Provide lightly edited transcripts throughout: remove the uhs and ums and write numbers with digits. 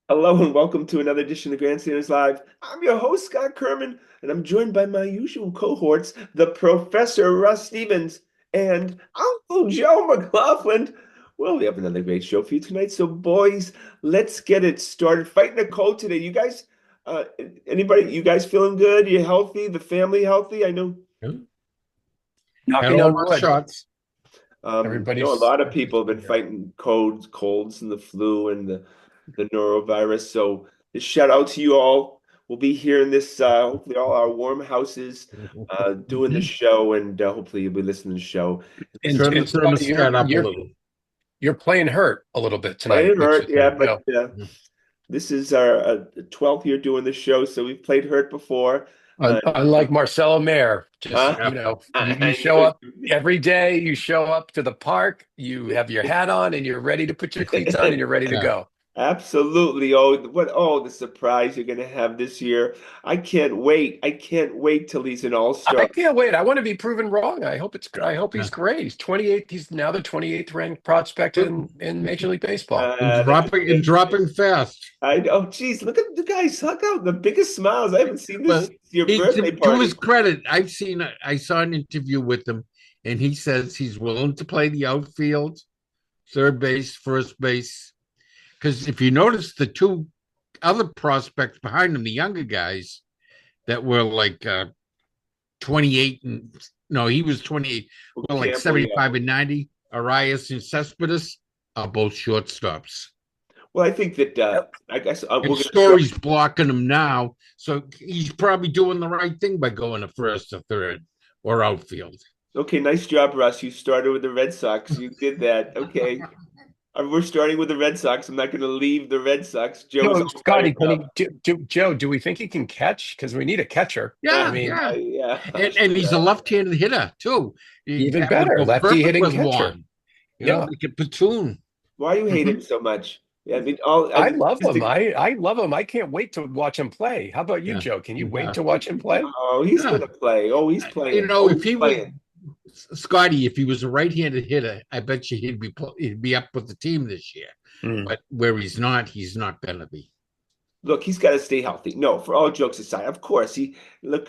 Hello and welcome to another edition of Grandstanders Live. I'm your host, Scott Kerman, and I'm joined by my usual cohorts, the Professor Russ Stevens and Uncle Joe McLaughlin. Well, we have another great show for you tonight. So, boys, let's get it started. Fighting a cold today. You guys, uh, you guys feeling good? You healthy? The family healthy? I know, Had Knocking all on my wood. shots. I know a Everybody's lot of people have been fighting colds and the flu and the norovirus. So shout out to you all. We'll be here in this, hopefully all our warm houses, doing the show, and hopefully you'll be listening to the show. Turn the and Scotty, thermostat up a little. you're playing hurt a little bit tonight, Playing which hurt, is yeah, you but know this is our 12th year doing the show, so we've played hurt before. Uh, unlike Marcelo Mayer, just huh? Yep. you I show knew up every day. You show up to the park. You have your hat on, and you're ready to put your cleats on, and it. you're ready to Yeah. go. Absolutely. Oh, the surprise you're gonna have this year. I can't wait. I can't wait till he's an I all-star. can't wait. I want to be proven wrong. I hope Yeah. he's great. He's 28th. He's now the 28th ranked prospect in Major League Baseball. And That's dropping and great. dropping fast. I know. Geez, look at the guy suck out the biggest smiles. I haven't seen this Well, since your he, birthday to his party. credit, I saw an interview with him, and he says he's willing to play the outfield, third base, first base. Because if you notice, the two other prospects behind him, the younger guys that were like 28 and no, he was 28, Well, well, like Campbell, yeah. 75 and 90. Arias and Cespedes are both shortstops. Well, I think that I guess we're And going to start. Story's blocking him now, so he's probably doing the right thing by going to first or third or outfield. Okay, nice job, Russ. You started with the Red Sox. You did that. Okay. We're starting with the Red Sox. I'm not going to leave the Red Sox. Joe's No, all fired Scotty, can up. Joe, do we think he can catch? Because we need a catcher. I Yeah, mean, yeah. Yeah. And he's a left-handed hitter too. even That would better, go lefty perfect hitting with catcher. Juan. Yeah. Like a platoon. Why you hate Mhm. him so much? Yeah, I mean, I love him. I love him. I can't wait to watch him play. How about you, Yeah, Joe? Can you wait yeah, to watch him play? oh, he's yeah. gonna play. Oh, he's You playing. know, Oh, if he's he was playing. Scotty, if he was a right-handed hitter, I bet you he'd be up with the team this year. Hmm. But where he's not going to be. Look, he's got to stay healthy. No, for all jokes aside, of course,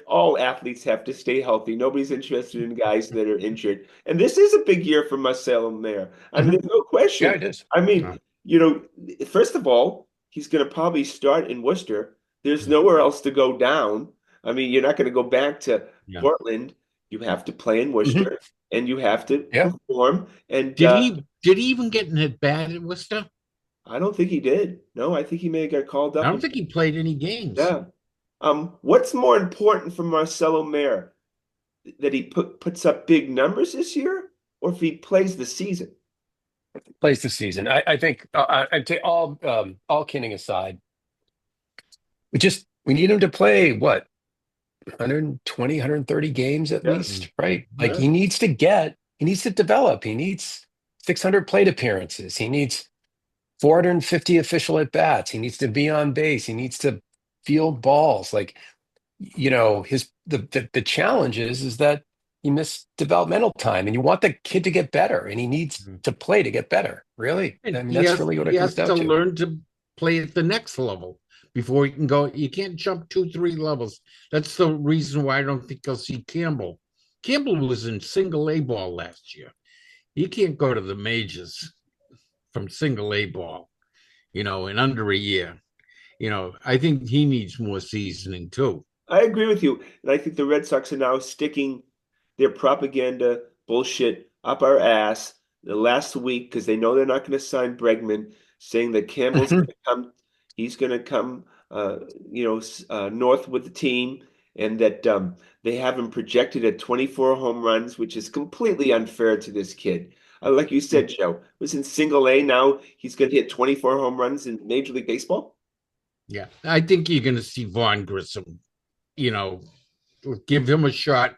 all athletes have to stay healthy. Nobody's interested in guys that are injured. And this is a big year for Marcelo Mayer. I mean, Mhm. there's no Yeah, question. it is. I Yeah, mean, first of all, he's going to probably start in Worcester. There's yeah, nowhere else to go down. I mean, you're not going to go back to yeah. Portland. You have to play in Hmm. Worcester and you have to Yeah. perform. And Did he even get in at bat at Worcester? I don't think he did. No, I think he may have got called I up. don't think he played any games. Yeah. What's more important for Marcelo Mayer, that he puts up big numbers this year, or if he plays the season? Plays the season. I think I'd say all kidding aside, we need him to play what 120, 130 games at Yeah, least, right? Like yeah. he needs to develop. He needs 600 plate appearances. He needs 450 official at bats. He needs to be on base. He needs to field balls. Like, his the challenge is that he missed developmental time, and you want the kid to get better, and he needs Mhm. to play to get better. Really, I And mean, he that's has really what he it comes has down to to. learn to play at the next level before he can go. You can't jump two, three levels. That's the reason why I don't think I'll see Campbell. Campbell was in single A ball last year. He can't go to the majors from single A ball, in under a year. I think he needs more seasoning too. I agree with you, and I think the Red Sox are now sticking their propaganda bullshit up our ass the last week because they know they're not going to sign Bregman, saying that Campbell's going to come, he's going to come, north with the team, and that they have him projected at 24 home runs, which is completely unfair to this kid. Like you said, Joe, was in single A. Now he's going to hit 24 home runs in Major League Baseball. Yeah, I think you're going to see Vaughn Grissom. You know, give him a shot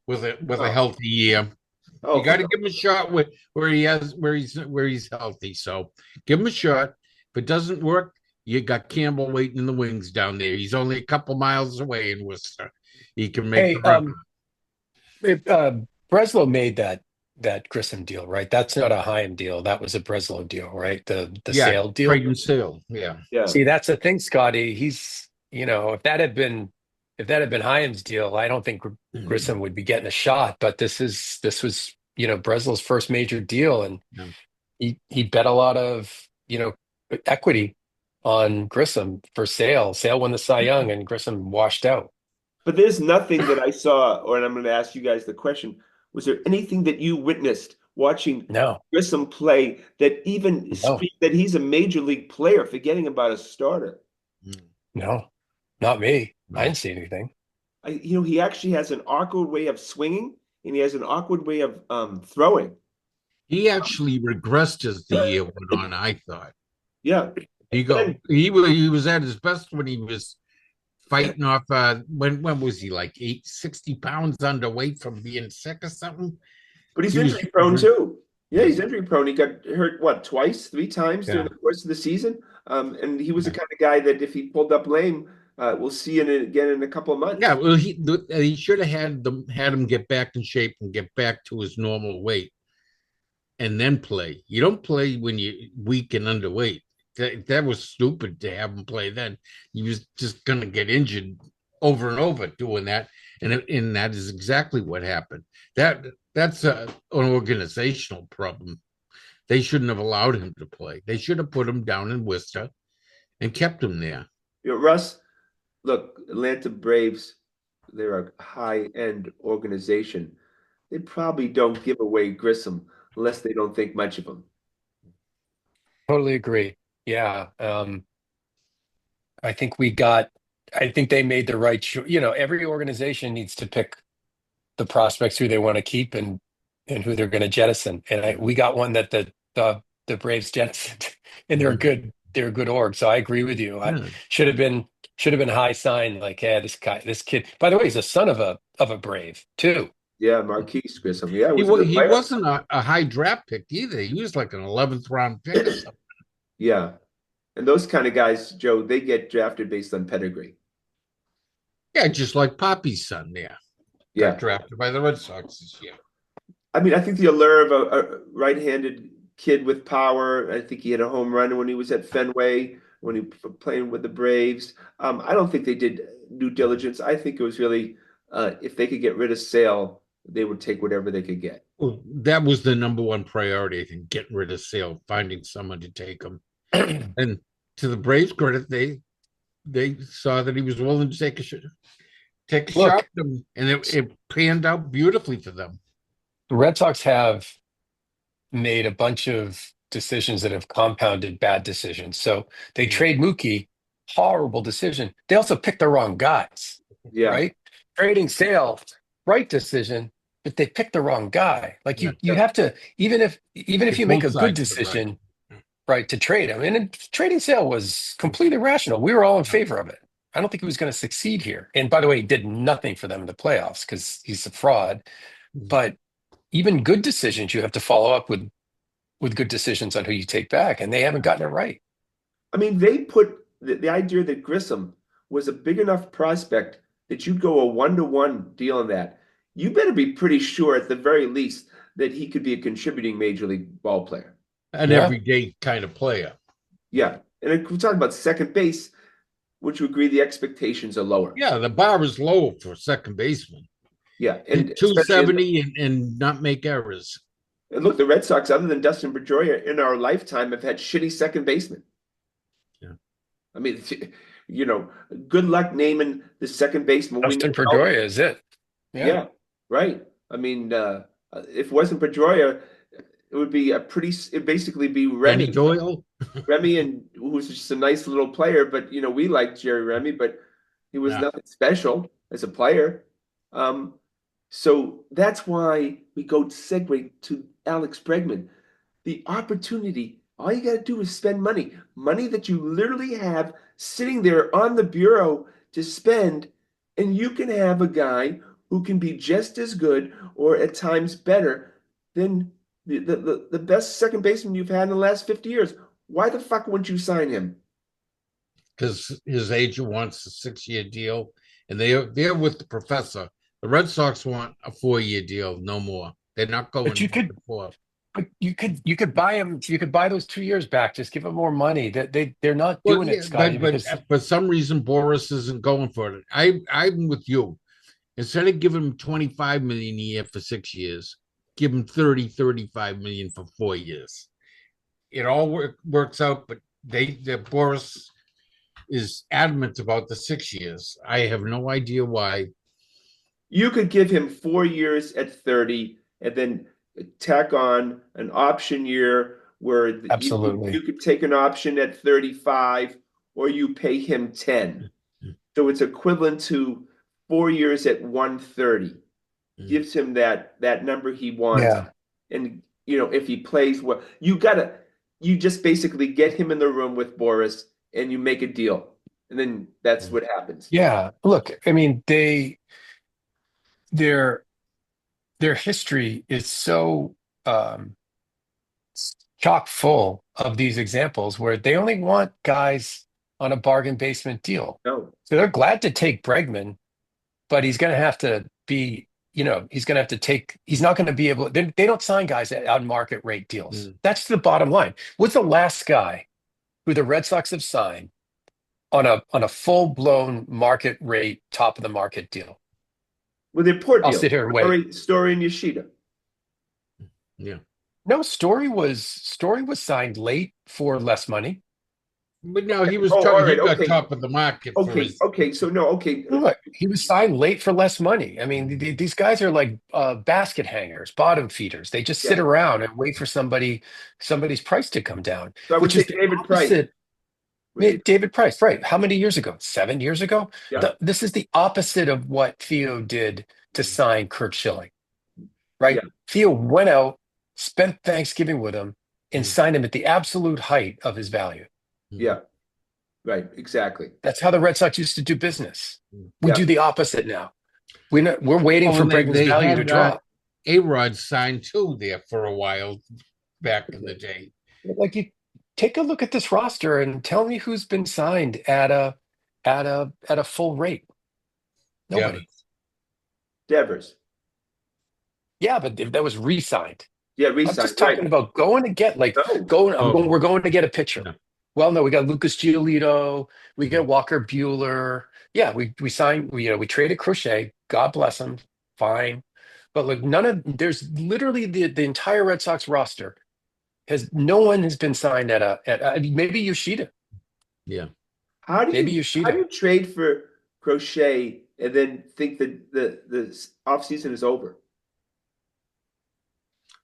with a Oh, healthy year. You oh, got to give him a shot where he's healthy. So give him a shot. If it doesn't work, you got Campbell waiting in the wings down there. He's only a couple miles away in Worcester. He can make the Hey, run. Breslow made that that Grissom deal, right? That's not a Chaim deal. That was a Breslow deal, right? The Yeah, sale deal. trade and sale. Yeah. Yeah. See, that's the thing, Scotty. He's, if that had been Chaim's deal, I don't think Grissom would be getting a shot. But this was, Breslow's first major deal, and Yeah. he bet a lot of, equity on Grissom for Sale. Sale won the Cy Young, and Grissom washed out. But there's nothing that I saw, or and I'm going to ask you guys the question. Was there anything that you witnessed watching No, Grissom play that even no, screamed that he's a major league player, forgetting about a starter? no, not me. I No. didn't see anything. He actually has an awkward way of swinging, and he has an awkward way of throwing. He actually regressed as the year went on, I thought. Yeah. And He was at his best when he was fighting off when was he like 860 pounds underweight from being sick or something? but he's He was injury prone too. Yeah, he's injury prone. He got hurt what, twice, three times during yeah. the course of the season. And he was the Yeah. kind of guy that if he pulled up lame, we'll see it again in a couple of Yeah, months. well, he should have had him get back in shape and get back to his normal weight, and then play. You don't play when you're weak and underweight. That was stupid to have him play then. He was just gonna get injured over and over doing that, and that is exactly what happened. That's an organizational problem. They shouldn't have allowed him to play. They should have put him down in Worcester and kept him there. Russ, look, Atlanta Braves, they're a high-end organization. They probably don't give away Grissom unless they don't think much of him. Totally agree. Yeah. I think we got, I think they made the right choice. Every organization needs to pick the prospects who they want to keep and who they're going to jettison. And we got one that the Braves jettisoned, and they're a good org. So I agree with you. I Yeah. should have been should have been high sign like, yeah, this kid. By the way, he's a son of a Brave too. Yeah, Marquise Grissom. Yeah, he was a good He player. wasn't a high draft pick either. He was like an 11th round pick or something. Yeah. And those kind of guys, Joe, they get drafted based on pedigree. Yeah, just like Poppy's son there. Got Yeah. drafted by the Red Sox this year. I mean, I think the allure of a right-handed kid with power. I think he had a home run when he was at Fenway when he playing with the Braves. I don't think they did due diligence. I think it was really if they could get rid of Sale, they would take whatever they could get. Well, that was the number one priority, I think, getting rid of Sale, finding someone to take him. And to the Braves' credit, they saw that he was willing to take a shot Look, at them, and it panned out beautifully for them. the Red Sox have made a bunch of decisions that have compounded bad decisions. So they Yeah. trade Mookie, horrible decision. They also picked the wrong guys, Yeah. right? Trading Sale, right decision, but they picked the wrong guy. Like Yeah. you have to, even if you make Both a good sides of it, right. decision, right, to trade him. And trading Sale was completely rational. We were all in favor of it. I don't think he was going to succeed here. And by the way, he did nothing for them in the playoffs because he's a fraud. But even good decisions, you have to follow up with good decisions on who you take back, and they haven't gotten it right. I mean, they put the idea that Grissom was a big enough prospect that you'd go a one-to-one deal on that. You better be pretty sure at the very least that he could be a contributing major league ball player. An Yeah, everyday kind of player. Yeah. And if we're talking about second base, would you agree the expectations are lower? Yeah, the bar is low for a second baseman. Yeah. And Hit especially 270 and not make errors. and look, the Red Sox, other than Dustin Pedroia in our lifetime, have had shitty second basemen. Yeah. I mean, good luck naming the second baseman. We Dustin named all. Pedroia is it. Yeah. Yeah, right. I mean, if it wasn't Pedroia, it would be it'd basically be Danny Remy. Doyle. Remy, and who's just a nice little player, but we liked Jerry Remy, but he was Yeah. nothing special as a player. So that's why we go segue to Alex Bregman. The opportunity, all you got to do is spend money that you literally have sitting there on the bureau to spend, and you can have a guy who can be just as good or at times better than the best second baseman you've had in the last 50 years. Why the fuck wouldn't you sign him? Because his agent wants a 6-year deal, and they're with the professor. The Red Sox want a 4-year deal, no more. They're not But going you back could and forth. but you could buy him. You could buy those 2 years back. Just give them more money. They're not Well, doing it, yeah, Scotty, but because for some reason Boris isn't going for it. I'm with you. Instead of giving him 25 million a year for 6 years, give him 35 million for 4 years. It all works out, but the Boris is adamant about the 6 years. I have no idea why. You could give him 4 years at 30 and then tack on an option year where you absolutely. could take an option at 35 or you pay him 10. So it's equivalent to 4 years at 130. Gives him that number he wants. Yeah. And if he plays well, you just basically get him in the room with Boris and you make a deal. And then that's what happens. Yeah. Look, I mean, their their history is so um chock full of these examples where they only want guys on a bargain basement deal. No. So they're glad to take Bregman, but he's going to have to be, he's going to have to take, he's not going to be able, they don't sign guys at on market rate deals. Mm. That's the bottom line. What's the last guy who the Red Sox have signed on a full blown market rate, top of the market deal? With their poor I'll deal. sit here and wait. Story and Yoshida. Yeah. No, Story was signed late for less money. But no, he was Oh, all he right, got okay. top of the market for Okay, his. okay. So no, okay. Look, he was signed late for less money. I mean, these guys are like basket hangers, bottom feeders. They just sit Yeah. around and wait for somebody's price to come down, So I would which say is the David Price. opposite. David Price, right? How many years ago? 7 years ago. Yeah. This is the opposite of what Theo did to sign Kurt Schilling, right? Yeah. Theo went out, spent Thanksgiving with him, and Mm. signed him at the absolute height of his value. Yeah. Right. Exactly. That's how the Red Sox used to do business. We Yeah. do the opposite now. We're waiting for And Bregman's they value to had drop. A-Rod signed too there for a while back in the day. Like, you take a look at this roster and tell me who's been signed at a full rate. Nobody. Devers. Yeah, but that was re-signed. Yeah. I'm Re-signed. just talking Right. about going to get like Oh. we're going to get a pitcher. No. Well, no, we got Lucas Giolito, we got Walker Buehler. Yeah, we signed, we traded Crochet. God bless him. Fine. But like there's literally the entire Red Sox roster no one has been signed at maybe Yoshida. Yeah. How do Maybe you Yoshida. trade for Crochet and then think that the off season is over?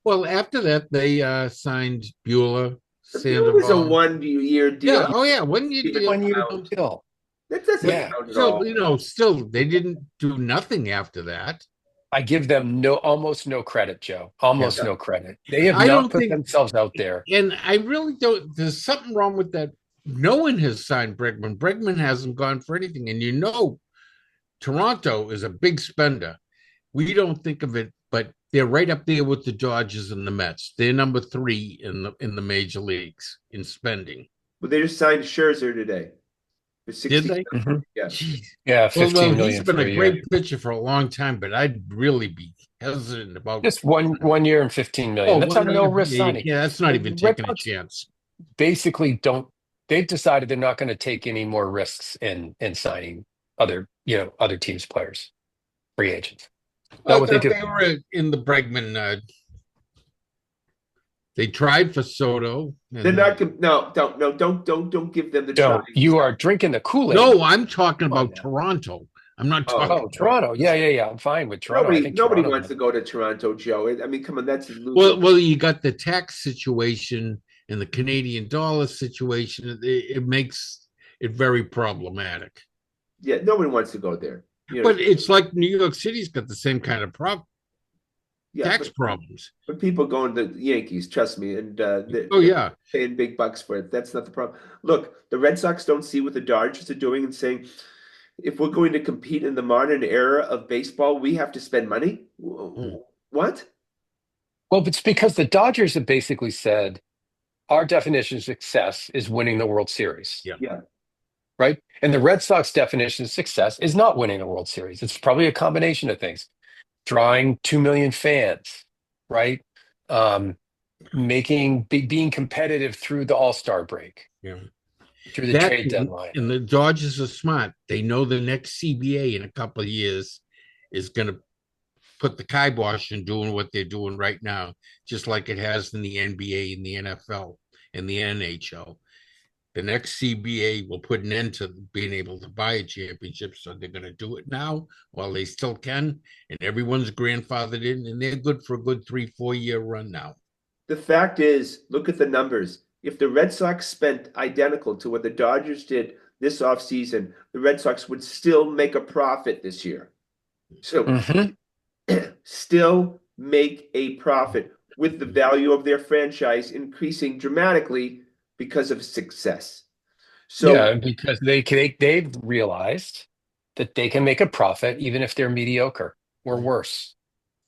Well, after that, they signed Bueller, The deal was a Sandoval. 1 year deal. Yeah. Oh, yeah. 1 year Even deal. 1 year count. deal. That doesn't Yeah. count at So, all. still, they didn't do nothing after that. I give them almost no credit, Joe. Almost Yeah. no credit. They have I not don't put think- themselves out there. And I really don't. There's something wrong with that. No one has signed Bregman. Bregman hasn't gone for anything. And Toronto is a big spender. We don't think of it, but they're right up there with the Dodgers and the Mets. They're number 3 in the major leagues in spending. But they just signed Scherzer today. For 60. Did they? Mhm. Yeah. Jeez. Yeah, 15 He's million been for a a year. great pitcher for a long time, but I'd really be hesitant about Just one year and 15 million. That's a no risk signing. Yeah, that's not even Red taking a Sox chance. basically they've decided they're not going to take any more risks in signing other teams' players, free agents. I what they thought do. they were in the Bregman. They tried for Soto. They're not. Don't give them the Don't. try. You are drinking the Kool-Aid. No, I'm talking Come on about now. Toronto. I'm not Oh. talking. Oh, Toronto. Yeah. I'm fine with Toronto. I think Nobody Toronto- wants to go to Toronto, Joe. I mean, come on, that's losing. Well, you got the tax situation and the Canadian dollar situation. It makes it very problematic. Yeah, nobody wants to go there. But it's like New York City's got the same kind of yeah, tax problems. but people going to the Yankees, trust me, and Oh yeah, paying big bucks for it. That's not the problem. Look, the Red Sox don't see what the Dodgers are doing and saying, if we're going to compete in the modern era of baseball, we have to spend money. What? Well, it's because the Dodgers have basically said our definition of success is winning the World Series. Yeah. Yeah. Right? And the Red Sox definition of success is not winning a World Series. It's probably a combination of things. Drawing 2 million fans, right? Um, being competitive through the All-Star break, Yeah. through the That trade deadline. and the Dodgers are smart. They know the next CBA in a couple of years is going to put the kibosh in doing what they're doing right now, just like it has in the NBA and the NFL and the NHL. The next CBA will put an end to being able to buy a championship, so they're going to do it now while they still can, and everyone's grandfathered in, and they're good for a good 3-4 year run now. The fact is, look at the numbers. If the Red Sox spent identical to what the Dodgers did this offseason, the Red Sox would still make a profit this year. So Mhm. still make a profit with the value of their franchise increasing dramatically because of success. So, Yeah, because they've realized that they can make a profit even if they're mediocre or worse.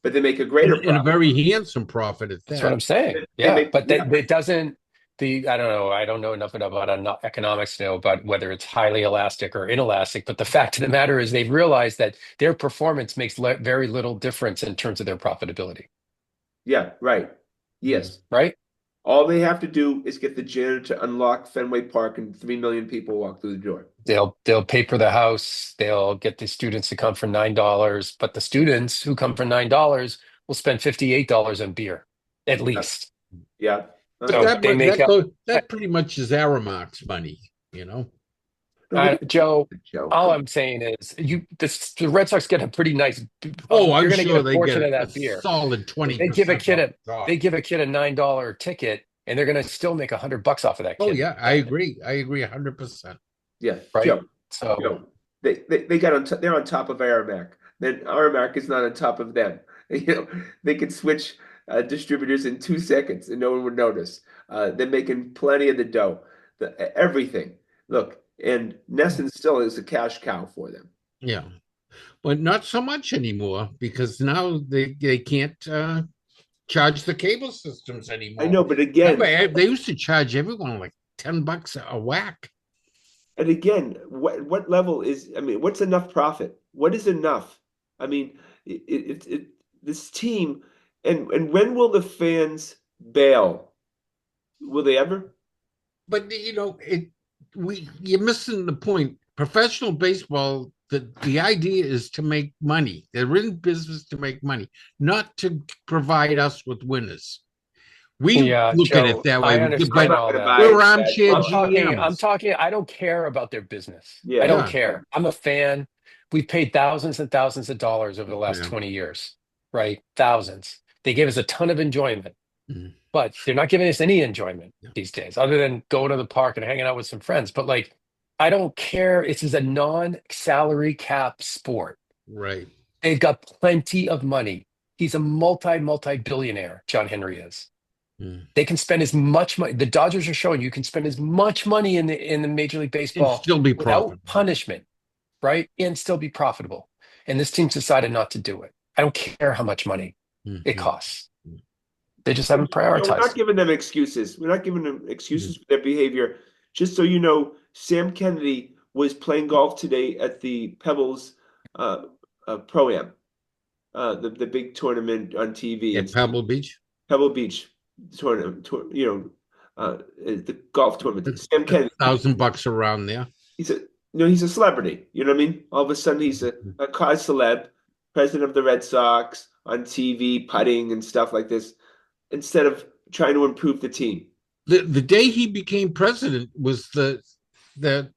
but they make a greater And a profit. very handsome profit at That's what that. I'm saying. They Yeah, make, but yeah, that it doesn't. The I don't know. I don't know enough about economics to know about whether it's highly elastic or inelastic. But the fact of the matter is, they've realized that their performance makes very little difference in terms of their profitability. yeah, right. Yes. Right? All they have to do is get the janitor to unlock Fenway Park and 3 million people walk through the door. They'll pay for the house. They'll get the students to come for $9, but the students who come for $9 will spend $58 on beer at Yeah. least. Yeah. But So Uh-huh. they make up. that pretty much is Aramark's money, you know. No, but Joe, Joe, all come I'm saying is the Red Sox get a pretty nice. Oh, You're I'm going to get sure a they portion get of a that beer. solid They give a 20% kid off a the top. they give a kid a $9 ticket, and they're going to still make $100 off of that Oh kid yeah, I that day, agree. I agree 100%. yeah, right? Joe, So Joe. They got on. They're on top of Aramac. Then Aramac is not on top of them. You know, they could switch distributors in 2 seconds and no one would notice. They're making plenty of the dough, everything. Look, and Nesson still is a cash cow for them. Yeah. But not so much anymore because now they can't charge the cable systems I anymore. know, but again, They used to charge everyone like $10 a whack. and again, what level is? I mean, what's enough profit? What is enough? I mean, this team, and when will the fans bail? Will they ever? But you're missing the point. Professional baseball, the idea is to make money. They're in business to make money, not to provide us with winners. We yeah, look at it Joe, that way, I I'm understand but not all going to that. buy we're into that. armchair I'm GMs. talking. I don't care about their business. I Yeah, don't Yeah, care. I'm a fan. We've paid thousands and thousands of dollars over the last yeah. 20 years, right? Thousands. They gave us a ton of enjoyment, Mhm. but they're not giving us any enjoyment Yeah. these days, other than going to the park and hanging out with some friends. But like, I don't care. This is a non-salary cap sport. Right. They've got plenty of money. He's a multi-billionaire, John Henry is. Mm. They can spend as much money. The Dodgers are showing you can spend as much money in the Major League And Baseball still be without profitable. punishment, right? And still be profitable. And this team's decided not to do it. I don't care how much money it Mhm. costs. They just haven't no, we're not prioritized. giving them excuses. We're not giving them Mhm. excuses for their behavior. Just so you know, Sam Kennedy was playing golf today at the Pebbles uh, Pro-Am, the big tournament on TV and At Pebble Beach, Pebble Beach tournament, the golf tournament. Sam Kennedy, $1,000 around there. he's a he's a celebrity. You know what I mean? All of a sudden, he's a cause celeb, president of the Red Sox on TV, putting and stuff like this, instead of trying to improve the team. The day he became president was the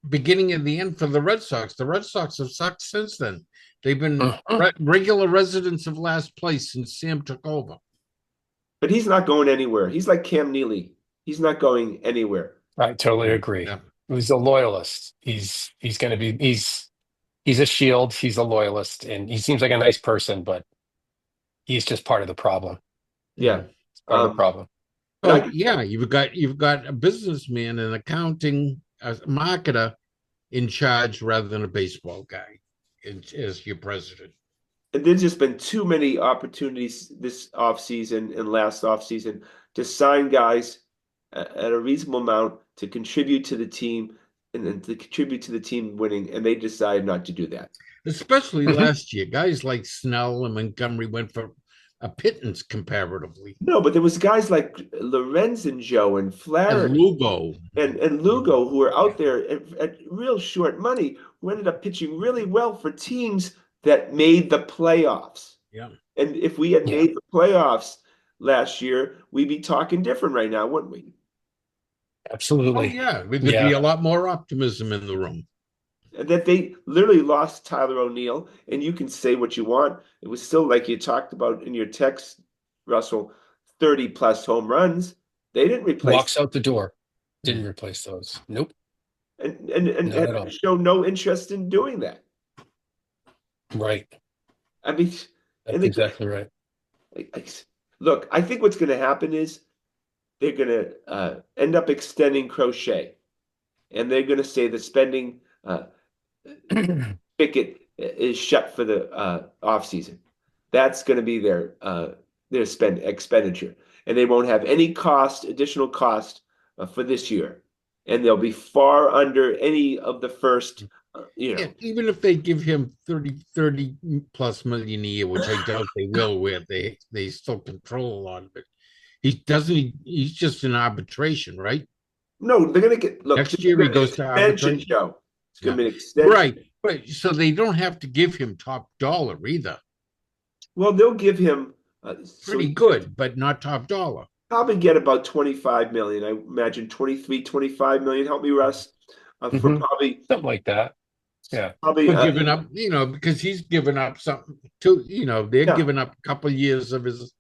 beginning of the end for the Red Sox. The Red Sox have sucked since then. They've been Mhm. regular residents of last place since Sam took over. But he's not going anywhere. He's like Cam Neely. He's not going anywhere. I totally agree. Yeah. He's a loyalist. He's going to be he's a shield. He's a loyalist, and he seems like a nice person, but he's just part of the problem. Yeah. Mm. Part of the problem. But Oh yeah, you've got a businessman, an accounting, a marketer in charge rather than a baseball guy as your president. and there's just been too many opportunities this offseason and last offseason to sign guys at a reasonable amount to contribute to the team and then to contribute to the team winning, and they decided not to do that. Especially Mhm. last year, guys like Snell and Montgomery went for a pittance comparatively. No, but there was guys like Lorenz and Joe and And Flaherty Lugo. and Lugo who were out there at real short money who ended up pitching really well for teams that made the playoffs. Yeah. And if we had Yeah, made the playoffs last year, we'd be talking different right now, wouldn't we? Oh absolutely. yeah, there'd be Yeah. a lot more optimism in the room. And that they literally lost Tyler O'Neill, and you can say what you want. It was still like you talked about in your text, Russell, 30 plus home runs. They didn't replace Walks out the door. Mm. Didn't replace those. Nope. and Not have at all. shown no interest in doing that. Right. I mean, and That's exactly right. I- look, I think what's going to happen is they're going to end up extending Crochet, and they're going to say the spending spigot is shut for the off season. That's going to be their expenditure, and they won't have any additional cost for this year, and they'll be far under any of the first. Yeah, even if they give him 30 plus million a year, which I doubt they will, where they still control a lot of it. He's just in arbitration, right? No, they're going to get look. Next This is year he an goes to extension, arbitration. Joe. It's going Yeah. to be an extension. Right. But so they don't have to give him top dollar either. Well, they'll give him so Pretty he good, but not top dollar. probably get about 25 million. I imagine 23, 25 million. Help me, Russ. For Hmm. probably Something like that. Yeah. probably For giving up, because he's given up something too, they're yeah. giving up a couple of years of his,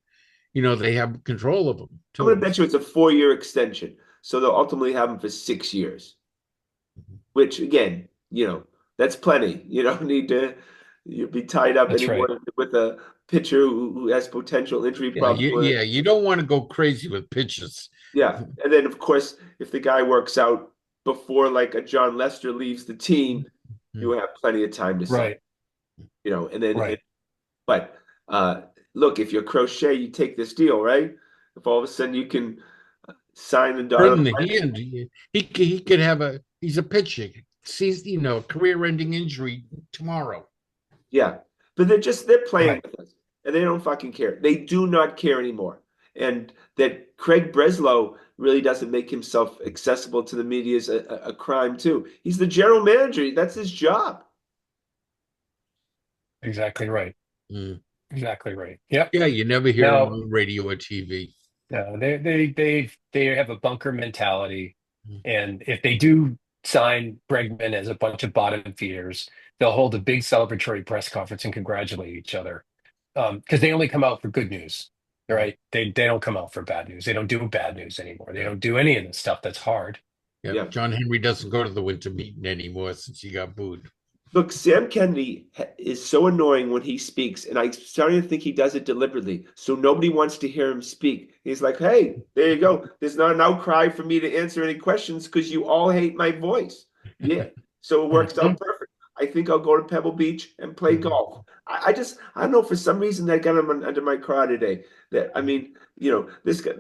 they have control of him I'm going to too. bet you it's a 4 year extension. So they'll ultimately have him for 6 years, which again, that's plenty. You don't need to you be tied up That's right. anymore with a pitcher who has potential injury Yeah, problems. you don't want to go crazy with pitches. Yeah. And then, of course, if the guy works out before like a John Lester leaves the team, you have plenty of time to sign, Right. and then, Right. but look, if you're Crochet, you take this deal, right? If all of a sudden you can sign the Bring dotted the line, hand. He could have he's a pitcher. Sees, career-ending injury tomorrow. yeah. But they're playing Right. with us and they don't fucking care. They do not care anymore. And that Craig Breslow really doesn't make himself accessible to the media is a crime too. He's the general manager. That's his job. Exactly right. Mm. Exactly right. Yep. Yeah, you never hear him Now, on radio or TV. no, they have a bunker mentality, Mm. and if they do sign Bregman as a bunch of bottom feeders, they'll hold a big celebratory press conference and congratulate each other. Because they only come out for good news. All right. They don't come out for bad news. They don't do bad news anymore. They Yeah. don't do any of the stuff that's hard. Yeah, Yeah. John Henry doesn't go to the winter meeting anymore since he got booed. Look, Sam Kennedy is so annoying when he speaks, and I'm starting to think he does it deliberately. So nobody wants to hear him speak. He's like, hey, there you go. There's not an outcry for me to answer any questions because you all hate my voice. Yeah. So it works out Mhm. perfect. I think I'll go to Pebble Beach and play golf. I don't know, for some reason that got him under my car today. That I mean, this guy,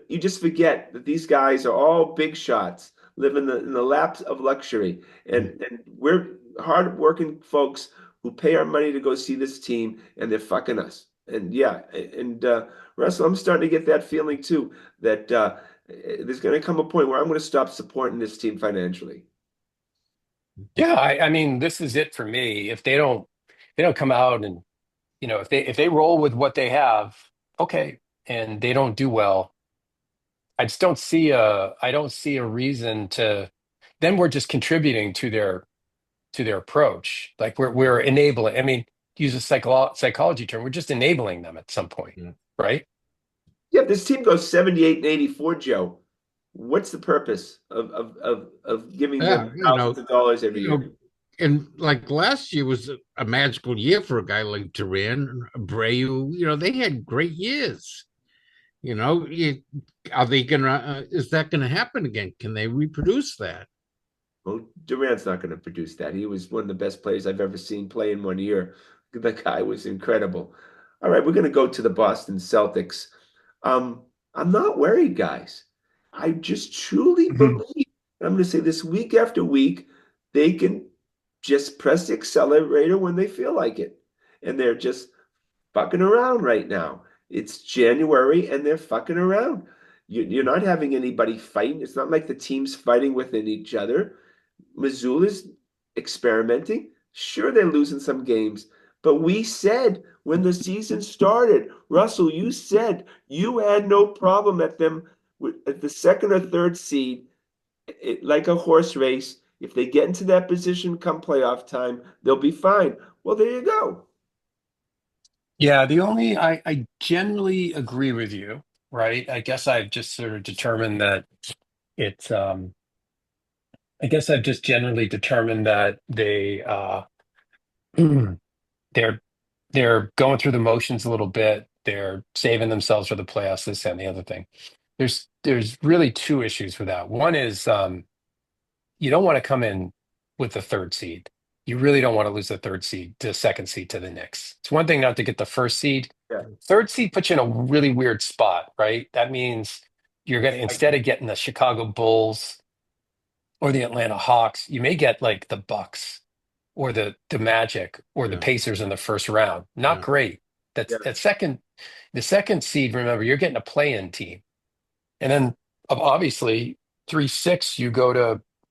you just forget that these guys are all big shots, live in the laps of luxury, and we're hardworking folks who pay our money to go see this team, and they're fucking us. And yeah, and Russell, I'm starting to get that feeling too that there's going to come a point where I'm going to stop supporting this team financially. Yeah, I mean, this is it for me. If they don't come out and if they roll with what they have, okay, and they don't do well, I don't see a reason to. Then we're just contributing to their approach. Like we're enabling. I mean, to use a psychology term, we're just enabling them at some point, Yeah. right? Yeah, if this team goes 78 and 84, Joe, what's the purpose of giving Yeah, them thousands of dollars every you year? know, and like last year was a magical year for a guy like Duran, Abreu. They had great years. Are they gonna? Is that gonna happen again? Can they reproduce that? Well, Durant's not going to produce that. He was one of the best players I've ever seen play in one year. The guy was incredible. All right, we're going to go to the Boston Celtics. Um, I'm not worried, guys. I just truly Mhm. believe, I'm going to say this week after week, they can just press the accelerator when they feel like it. And they're just fucking around right now. It's January and they're fucking around. You're not having anybody fighting. It's not like the team's fighting within each other. Missoula's experimenting. Sure, they're losing some games, but we said when the season started, Russell, you said you had no problem at them at the second or third seed, like a horse race. If they get into that position come playoff time, they'll be fine. Well, there you go. Yeah, I generally agree with you, right? I guess I've just sort of determined that it's I guess I've just generally determined that they're they're going through the motions a little bit. They're saving themselves for the playoffs, this and the other thing. There's really two issues with that. One is you don't want to come in with the third seed. You really don't want to lose the third seed to the second seed to the Knicks. It's one thing not to get the first seed. Yeah. Third seed puts you in a really weird spot, right? That means you're going to, instead of getting the Chicago Bulls or the Atlanta Hawks, you may get like the Bucks or the Magic or the Yeah, Pacers in the first round. Not yeah. great. That's Yeah. that second, the second seed, remember, you're getting a play-in team. And then obviously 3-6,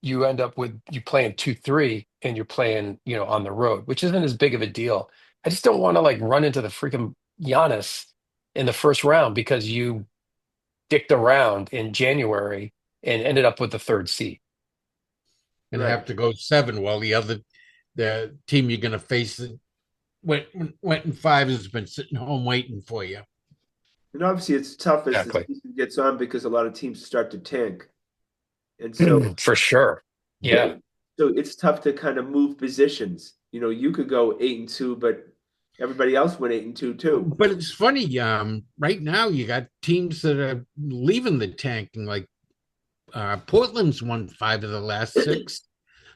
you end up with you playing 2-3 and you're playing, on the road, which isn't as big of a deal. I just don't want to like run into the freaking Giannis in the first round because you dicked around in January and ended up with the third seed. And Right. have to go seven while the team you're going to face went in five has been sitting home waiting for you. And obviously, it's tough as the Exactly. season gets on because a lot of teams start to tank. And so, For sure. Yeah. so it's tough to kind of move positions. You could go 8-2, but everybody else went 8-2 too. But it's funny. Right now you got teams that are leaving the tanking. Like Portland's won five of the last six.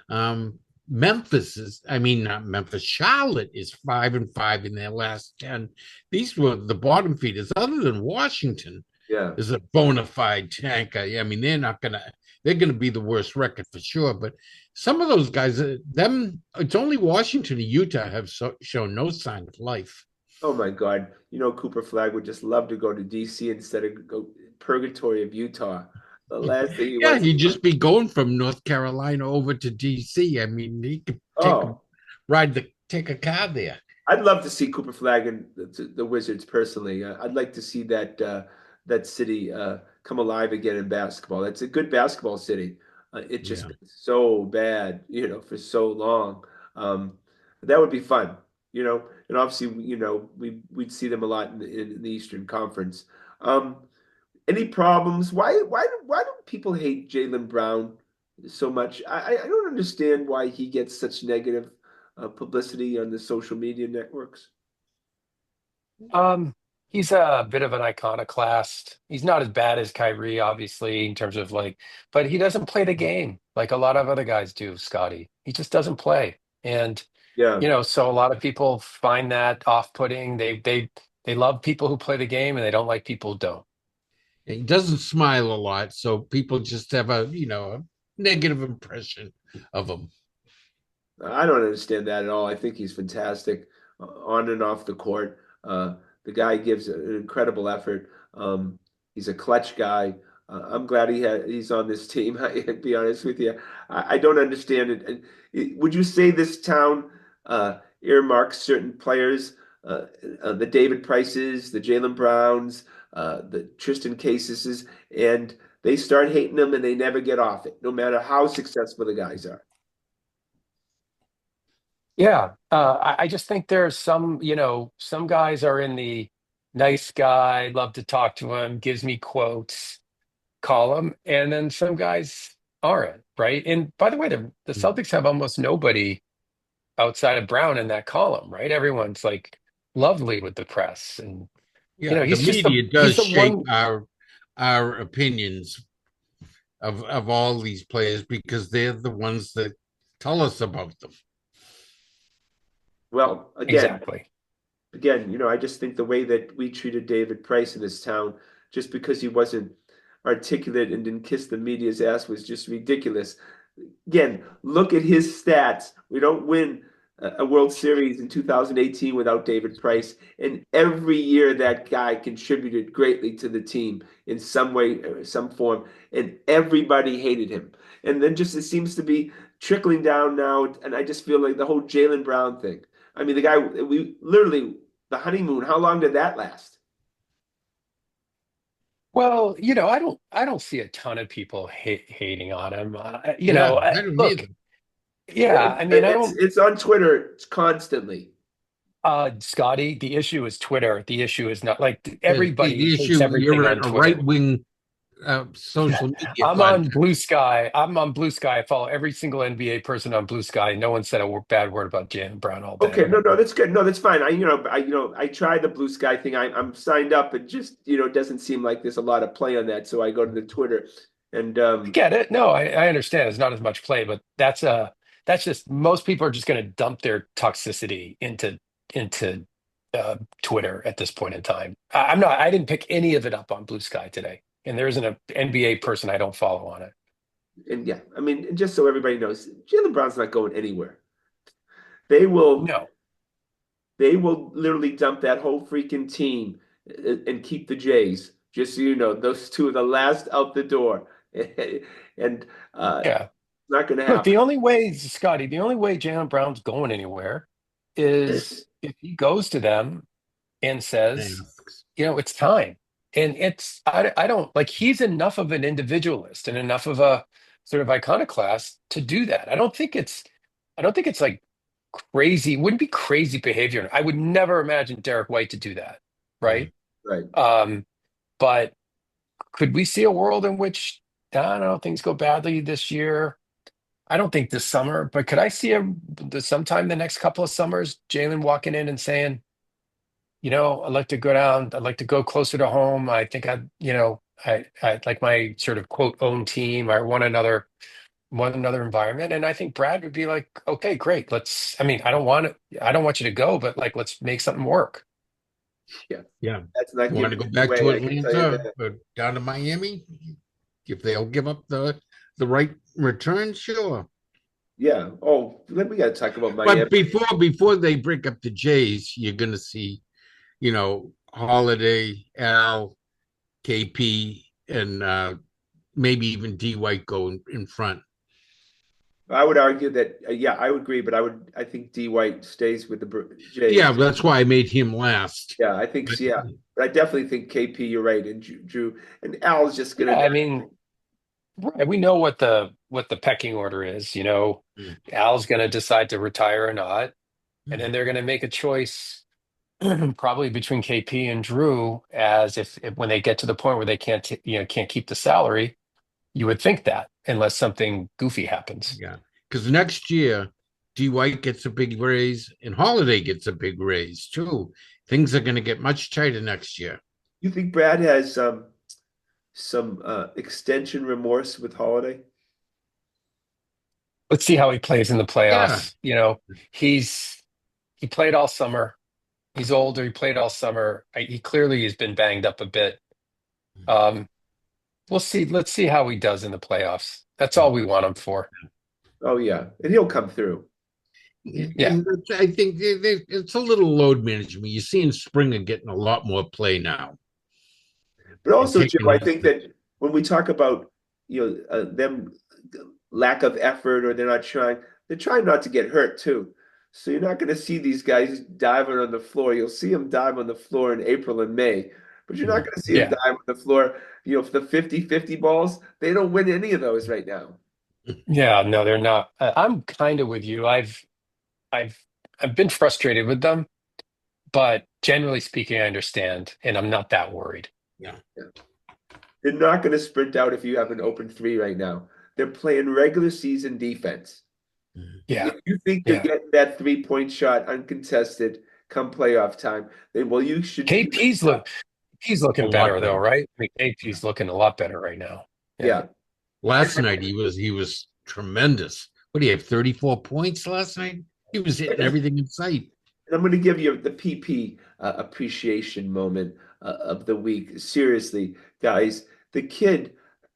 Um, Memphis is, I mean, not Memphis. Charlotte is 5-5 in their last 10. These were the bottom feeders. Other than Washington, Yeah. is a bona fide tanker. I mean, they're gonna be the worst record for sure. But some of those guys, it's only Washington and Utah have shown no sign of life. Oh my God. Cooper Flag would just love to go to DC instead of go purgatory of Utah. The last thing he Yeah, wants to he'd do. just be going from North Carolina over to DC. I mean, he could Oh, take a car there. I'd love to see Cooper Flag and the Wizards personally. I'd like to see that city come alive again in basketball. It's a good basketball city. It just Yeah. been so bad, for so long. Um, that would be fun, and obviously, we'd see them a lot in the Eastern Conference. Um, any problems? Why do people hate Jaylen Brown so much? I don't understand why he gets such negative publicity on the social media networks. Um, he's a bit of an iconoclast. He's not as bad as Kyrie, obviously, in terms of like, but he doesn't play the game like a lot of other guys do, Scotty. He just doesn't play. And, Yeah. so a lot of people find that off-putting. They love people who play the game and they don't like people who don't. He doesn't smile a lot, so people just have a negative impression of him. I don't understand that at all. I think he's fantastic on and off the court. The guy gives an incredible effort. He's a clutch guy. I'm glad he's on this team. To be honest with you, I don't understand it. Would you say this town earmarks certain players, the David Prices, the Jaylen Browns, the Tristan Cases, and they start hating them and they never get off it, no matter how successful the guys are? Yeah, I just think there's some guys are in the nice guy, love to talk to him, gives me quotes column, and then some guys aren't, right? And by the way, the Celtics have almost nobody outside of Brown in that column, right? Everyone's like lovely with the press, and Yeah, the he's just the media he's does the shape one our opinions of all these players because they're the ones that tell us about them. Well, again, exactly. I just think the way that we treated David Price in this town, just because he wasn't articulate and didn't kiss the media's ass, was just ridiculous. Again, look at his stats. We don't win a World Series in 2018 without David Price, and every year that guy contributed greatly to the team in some way, or some form, and everybody hated him. And then just it seems to be trickling down now, and I just feel like the whole Jaylen Brown thing. I mean, the guy we literally the honeymoon. How long did that last? Well, I don't see a ton of people hating on him. Yeah, I don't Look, either. yeah, I mean, I don't. It's on Twitter constantly. Scotty, the issue is Twitter. The issue is not like The everybody hates issue, everything you're on at a Twitter. right-wing social media I'm on content. Blue Sky. I'm on Blue Sky. I follow every single NBA person on Blue Sky. No one said a bad word about Jaylen Brown all Okay, day. no, that's good. No, that's fine. I tried the blue sky thing. I'm signed up. It just, it doesn't seem like there's a lot of play on that. So I go to the Twitter and I get it. No, I understand. It's not as much play, but that's just most people are just going to dump their toxicity into Twitter at this point in time. I'm not. I didn't pick any of it up on Blue Sky today, and there isn't an NBA person I don't follow on it. and yeah, I mean, just so everybody knows, Jalen Brown's not going anywhere. They will No, they will literally dump that whole freaking team and keep the Jays. Just so you know, those two are the last out the door, and yeah. it's not going to Look, happen. The only way Jaylen Brown's going anywhere is if he goes to them and says, Masks. it's time. And I don't like he's enough of an individualist and enough of a sort of iconoclast to do that. I don't think it's like crazy, wouldn't be crazy behavior. I would never imagine Derek White to do that, Mm. right? Right. Um, but could we see a world in which I don't know things go badly this year? I don't think this summer, but could I see sometime the next couple of summers, Jalen walking in and saying, I'd like to go down. I'd like to go closer to home. I think I'd like my sort of quote own team. I want another environment. And I think Brad would be like, okay, great. I mean, I don't want you to go, but like, let's make something work. Yeah, Yeah. that's not You want to giving go it back to away. I can tell you Atlanta that. or down to Miami? If they'll give up the right return, sure. Yeah. Oh, then we got to talk about Miami. But before they break up the Jays, you're gonna see, Holiday, Al, KP, and maybe even D White go in front. I would argue that, yeah, I would agree, but I think D White stays with the Yeah, Jays. that's why I made him last. Yeah, I think, But so, yeah, but I definitely think KP, you're right, and Drew and Al's just Yeah, gonna. I mean, right, we know what the pecking order is. Al's going to decide to retire or not, and then they're going to make a choice probably between KP and Drew as if when they get to the point where they can't keep the salary, you would think that unless something goofy happens. yeah, because next year D White gets a big raise and Holiday gets a big raise too. Things are going to get much tighter next year. You think Brad has some extension remorse with Holiday? Let's see how he plays in the Yeah, playoffs. He played all summer. He's older. He played all summer. He clearly has been banged up a bit. Um, we'll see. Let's see how he does in the playoffs. That's all we want him for. Oh yeah, and he'll come through. Yeah. and I think it's a little load management. You're seeing Springer getting a lot more play now But and also, Joe, taking I his. think that when we talk about them lack of effort or they're trying not to get hurt too. So you're not going to see these guys diving on the floor. You'll see them dive on the floor in April and May, but you're not going to see them Yeah. dive on the floor. For the 50-50 balls, they don't win any of those right now. Yeah. No, they're not. I'm kind of with you. I've I've been frustrated with them, but generally speaking, I understand, and I'm not that worried. Yeah. Yeah. They're not going to sprint out if you have an open three right now. They're playing regular season defense. Yeah. If you think they're Yeah. getting that 3-point shot uncontested come playoff time, then well, you should be. He's A looking lot better though, better. right? I mean, Yeah. KP's looking a lot better right now. Yeah. Yeah. Last night he was tremendous. What do you have? 34 points last night? He was hitting And everything in sight. I'm going to give you the PP appreciation moment of the week. Seriously, guys, the kid.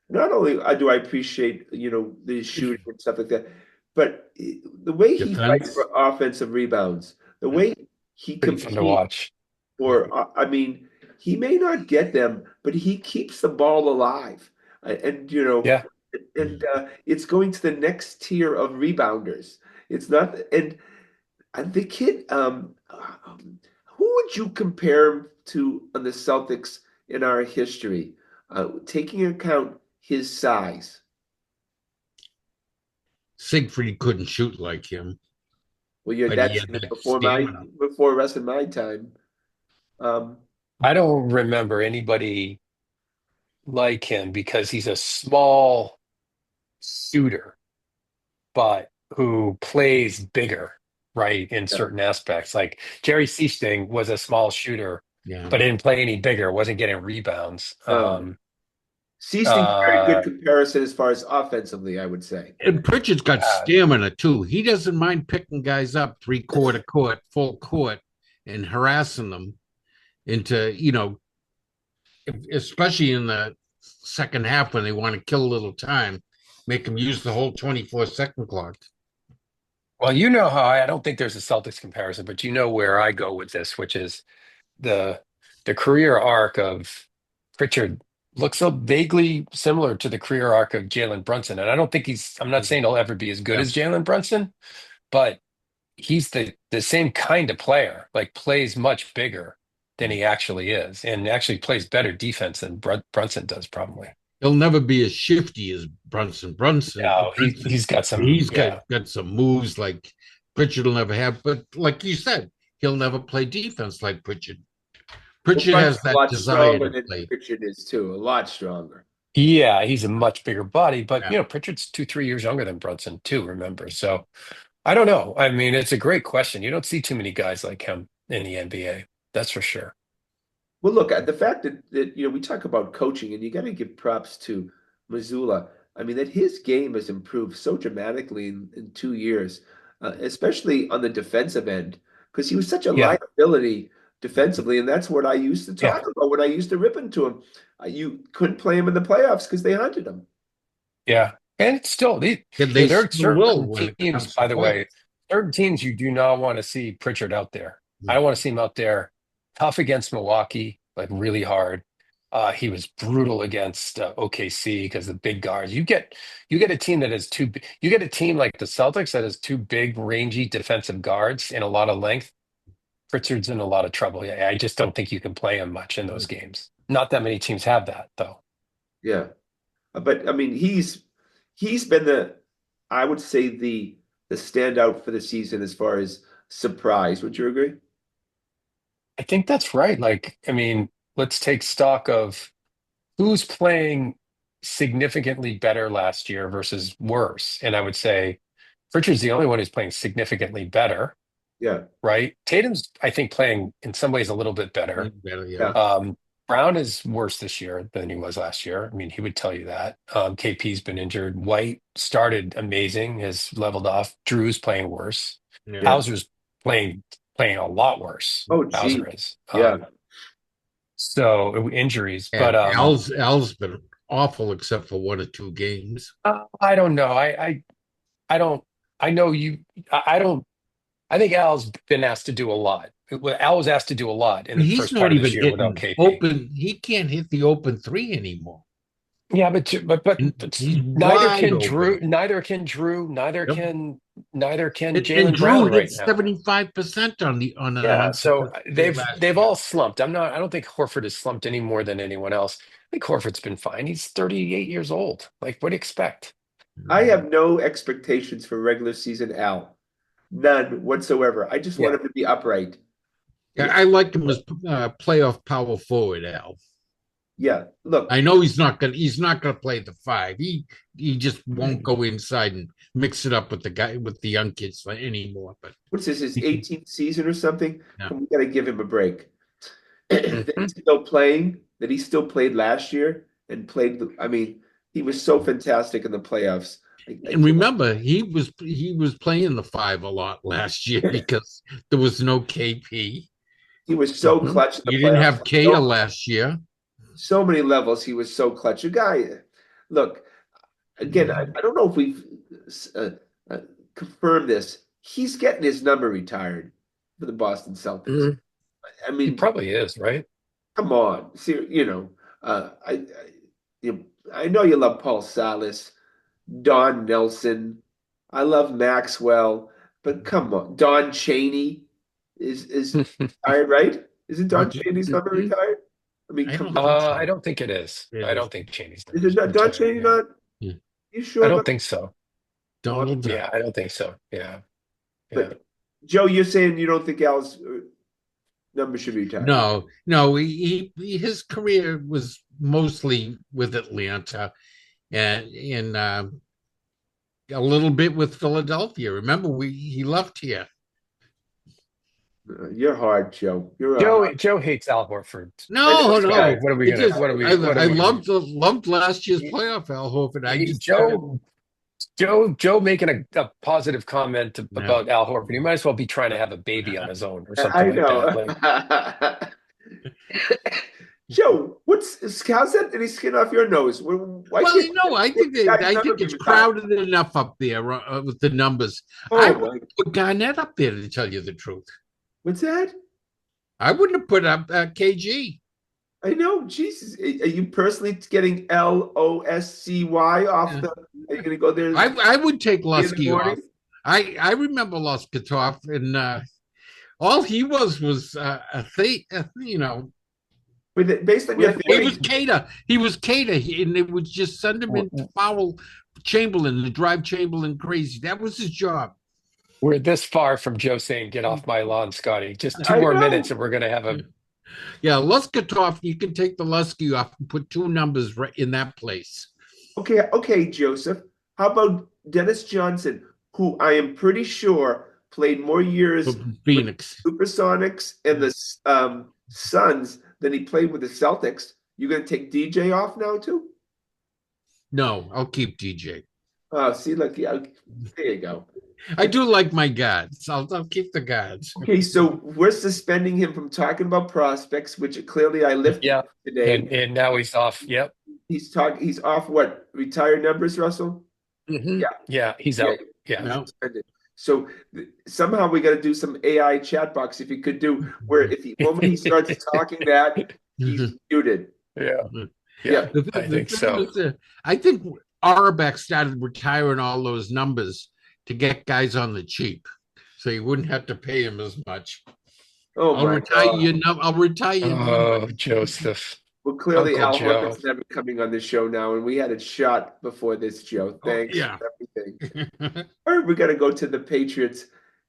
Not only do I appreciate the shooting and stuff like that, but the way he fights Defense. for offensive rebounds, the way he Pretty fun to competes watch. for, I mean, he may not get them, but he keeps the ball alive. And, Yeah. it's going to the next tier of rebounders. It's not, and the kid, who would you compare him to on the Celtics in our history, taking into account his size? Siegfried couldn't shoot like him, Well, but he that's had that stamina. before the rest of my time. Um, I don't remember anybody like him because he's a small shooter, but who plays bigger, right, in yeah. certain aspects. Like Jerry Sichting was a small shooter, Yeah. but didn't play any bigger, wasn't getting rebounds. Um, Ceasing's a very good Uh, comparison as far as offensively, I would say. And Pritchard's got yeah, stamina too. He doesn't mind picking guys up 3/4 court, full court, and harassing them into, especially in the second half when they want to kill a little time, make them use the whole 24-second clock. well, you know how I don't think there's a Celtics comparison, but you know where I go with this, which is the the career arc of Pritchard looks so vaguely similar to the career arc of Jalen Brunson. And I don't think I'm not saying he'll ever be as good Yeah. as Jalen Brunson, but he's the same kind of player, like plays much bigger than he actually is, and actually plays better defense than Brunson does, probably. He'll never be as shifty as Brunson. No, he's got some, He's yeah. got some moves like Pritchard will never have. But like you said, he'll never play defense like Pritchard. Well, Pritchard has Brunson's a that lot desire stronger to than play. Pritchard is too. A lot stronger. Yeah, he's a much bigger body, but Yeah. Pritchard's 2, 3 years younger than Brunson too, remember? So I don't know. I mean, it's a great question. You don't see too many guys like him in the NBA. That's for sure. Well, look, the fact that we talk about coaching, and you got to give props to Missoula. I mean, that his game has improved so dramatically in 2 years, especially on the defensive end, because he was such a Yeah, liability defensively, and that's what I used to yeah, talk about when I used to rip into him. You couldn't play him in the playoffs because they hunted him. yeah. And it's still, And they there are still will certain when it teams, comes to by the play. way, certain teams you do not want to see Pritchard out there. I Mm. don't want to see him out there tough against Milwaukee, like really hard. He was brutal against OKC because the big guards. You get a team that has you get a team like the Celtics that has two big, rangy defensive guards and a lot of length. Pritchard's in a lot of trouble. Yeah, I just don't think you can play him much in those games. Not that many teams have that, though. Yeah. But I mean, he's been I would say the standout for the season as far as surprise. Would you agree? I think that's right. Like, I mean, let's take stock of who's playing significantly better last year versus worse. And I would say Pritchard's the only one who's playing significantly better, Yeah. right? Tatum's, I think, playing in some ways a little bit better. Better, yeah. Yeah. Brown is worse this year than he was last year. I mean, he would tell you that. KP's been injured. White started amazing, has leveled off. Drew's playing worse. Yeah. Yeah. Hauser's playing a lot worse. Oh, gee. Hauser is. Yeah. So injuries, And but Al's been awful except for 1 or 2 games. I don't know. I don't. I know you. I don't. I think Al's been asked to do a lot. Well, Al was asked to do a lot in the He's first part not of this even year without hitting KP. open. He can't hit the open three anymore. Yeah, but He's neither wide can Drew. open. Neither can Drew. Neither Yep. can neither can And Jalen Drew Brown hit right now. 75% on an Yeah, so uncontested day last they've year. all slumped. I don't think Horford has slumped any more than anyone else. I think Horford's been fine. He's 38 years old. Like, what do you expect? I have no expectations for regular season Al. None whatsoever. I just want Yeah. him to be upright. Yeah, I like him as playoff power forward, Al. Yeah. Look, I know he's not gonna play the five. He just won't go inside and mix it up with the young kids anymore. But what's this, his he can, 18th season or something? yeah. We got to give him a break. That Mhm. he's still playing, that he still played last year and played. I mean, he was so fantastic in the playoffs. I And can't, remember, he was playing the five a lot last year because there was no KP. he was so Mhm. clutch in the You didn't playoffs. have Kata last year. So many levels. He was so clutch. A guy, look, again, I don't know if we've uh, uh, confirm this. He's getting his number retired for the Boston Celtics. Mhm. I He mean, probably is, right? come on. See, I know you love Paul Salas, Don Nelson. I love Maxwell, but come on. Don Chaney is retired, right? Isn't Don Chaney's number retired? I mean, I come don't on. think I so. don't think it is. It I is. don't think Cheney's Is it numbers not Don retired. Chaney Yeah. not? Yeah. You I sure don't about think so. what? Donald Duck. Yeah, I don't think so. Yeah. Yeah. But Joe, you're saying you don't think Al's number should be retired? No. His career was mostly with Atlanta and a little bit with Philadelphia. Remember, he left here. You're hard, Joe. You're a hard. Joe hates Al Horford. I know No, he no. does. What are we It gonna? just What are we? What are I we? loved last year's playoff Al Horford. I just Joe making a positive comment no. about Al Horford. He might as well be trying to have a baby on his own or I something like that. know. Like, Joe, how's that any skin off your nose? Why Well, can't I this think guy's I number think be it's retired? crowded enough up there with the numbers. I Oh would my, put Garnett up there to tell you the truth. what's that? I wouldn't have put up KG. I know, Jesus. Are you personally getting LOSCY off Yeah. the? Are you going to go there I would take in the Lusky off. morning? I remember Luskatov, and all he was a thing. Based on your He theory, was Cater. He was Cater, and they would just send him in to foul Chamberlain to drive Chamberlain crazy. That was his job. we're this far from Joe saying, "Get off my lawn, Scotty." Just two I more minutes, know. and we're gonna have a. Yeah, Luskatov, you can take the Lusky off and put two numbers right in that place. Okay, Joseph. How about Dennis Johnson, who I am pretty sure played more years with Phoenix. the Supersonics and the Suns than he played with the Celtics? You going to take DJ off now too? No, I'll keep DJ. Oh, see, look, yeah, there you go. I do like my guards. I'll keep the guards. Okay, so we're suspending him from talking about prospects, which clearly I lifted Yeah, today. and now he's off. Yep. He's off what? Retired numbers, Russell? Yeah. Yeah, he's Yeah, out. Yeah. No. so somehow we got to do some AI chat box. If you could do where if the moment he starts talking that he's muted. Yeah. Yeah. I think so. I think Auerbach started retiring all those numbers to get guys on the cheap, so you wouldn't have to pay him as much. Oh I'll my retire God. your number. I'll retire your number. Oh, Joseph, Well, clearly Uncle Al Joe. Horford's never coming on this show now, and we had it shot before this, Joe. Oh, Thanks yeah. for everything. All right, we got to go to the Patriots.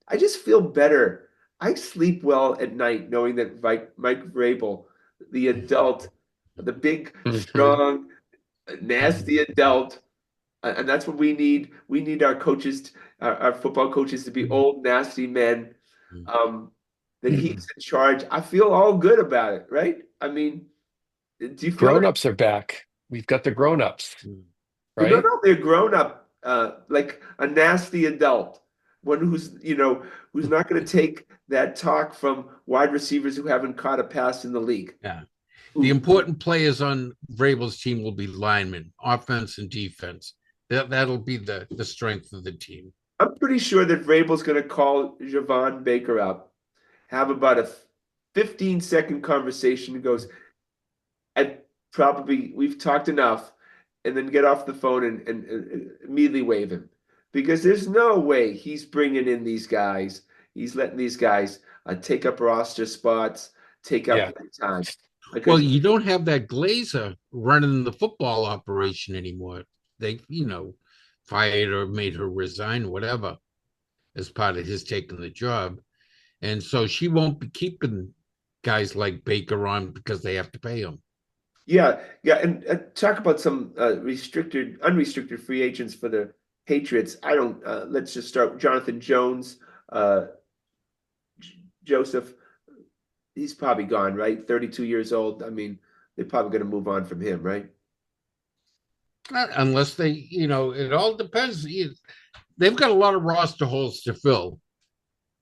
I just feel better. I sleep well at night knowing that Mike Vrabel, the adult, the big, Mhm. strong, nasty adult, and that's what we need. We need our coaches, our football coaches, to be old, nasty men. That he's in charge. I feel all good about it, right? I mean, do you feel that? Grown-ups are back. We've got the grown-ups, Well, no, right? no, they're grown up, like a nasty adult, one who's not going to take that talk from wide receivers who haven't caught a pass in the league. Yeah. The important players on Vrabel's team will be linemen, offense and defense. That'll be the strength of the team. I'm pretty sure that Vrabel's going to call Javon Baker up, have about a 15-second conversation, and goes, we've talked enough, and then get off the phone and immediately wave him. Because there's no way he's bringing in these guys. He's letting these guys take up roster spots, take up Yeah. time. Well, you don't have that Glazer running the football operation anymore. They, fired or made her resign, whatever, as part of his taking the job. And so she won't be keeping guys like Baker on because they have to pay him. Yeah, and talk about some unrestricted free agents for the Patriots. I don't. Let's just start with Jonathan Jones, Joseph. He's probably gone, right? 32 years old. I mean, they're probably going to move on from him, right? Unless they, it all depends. They've got a lot of roster holes to fill.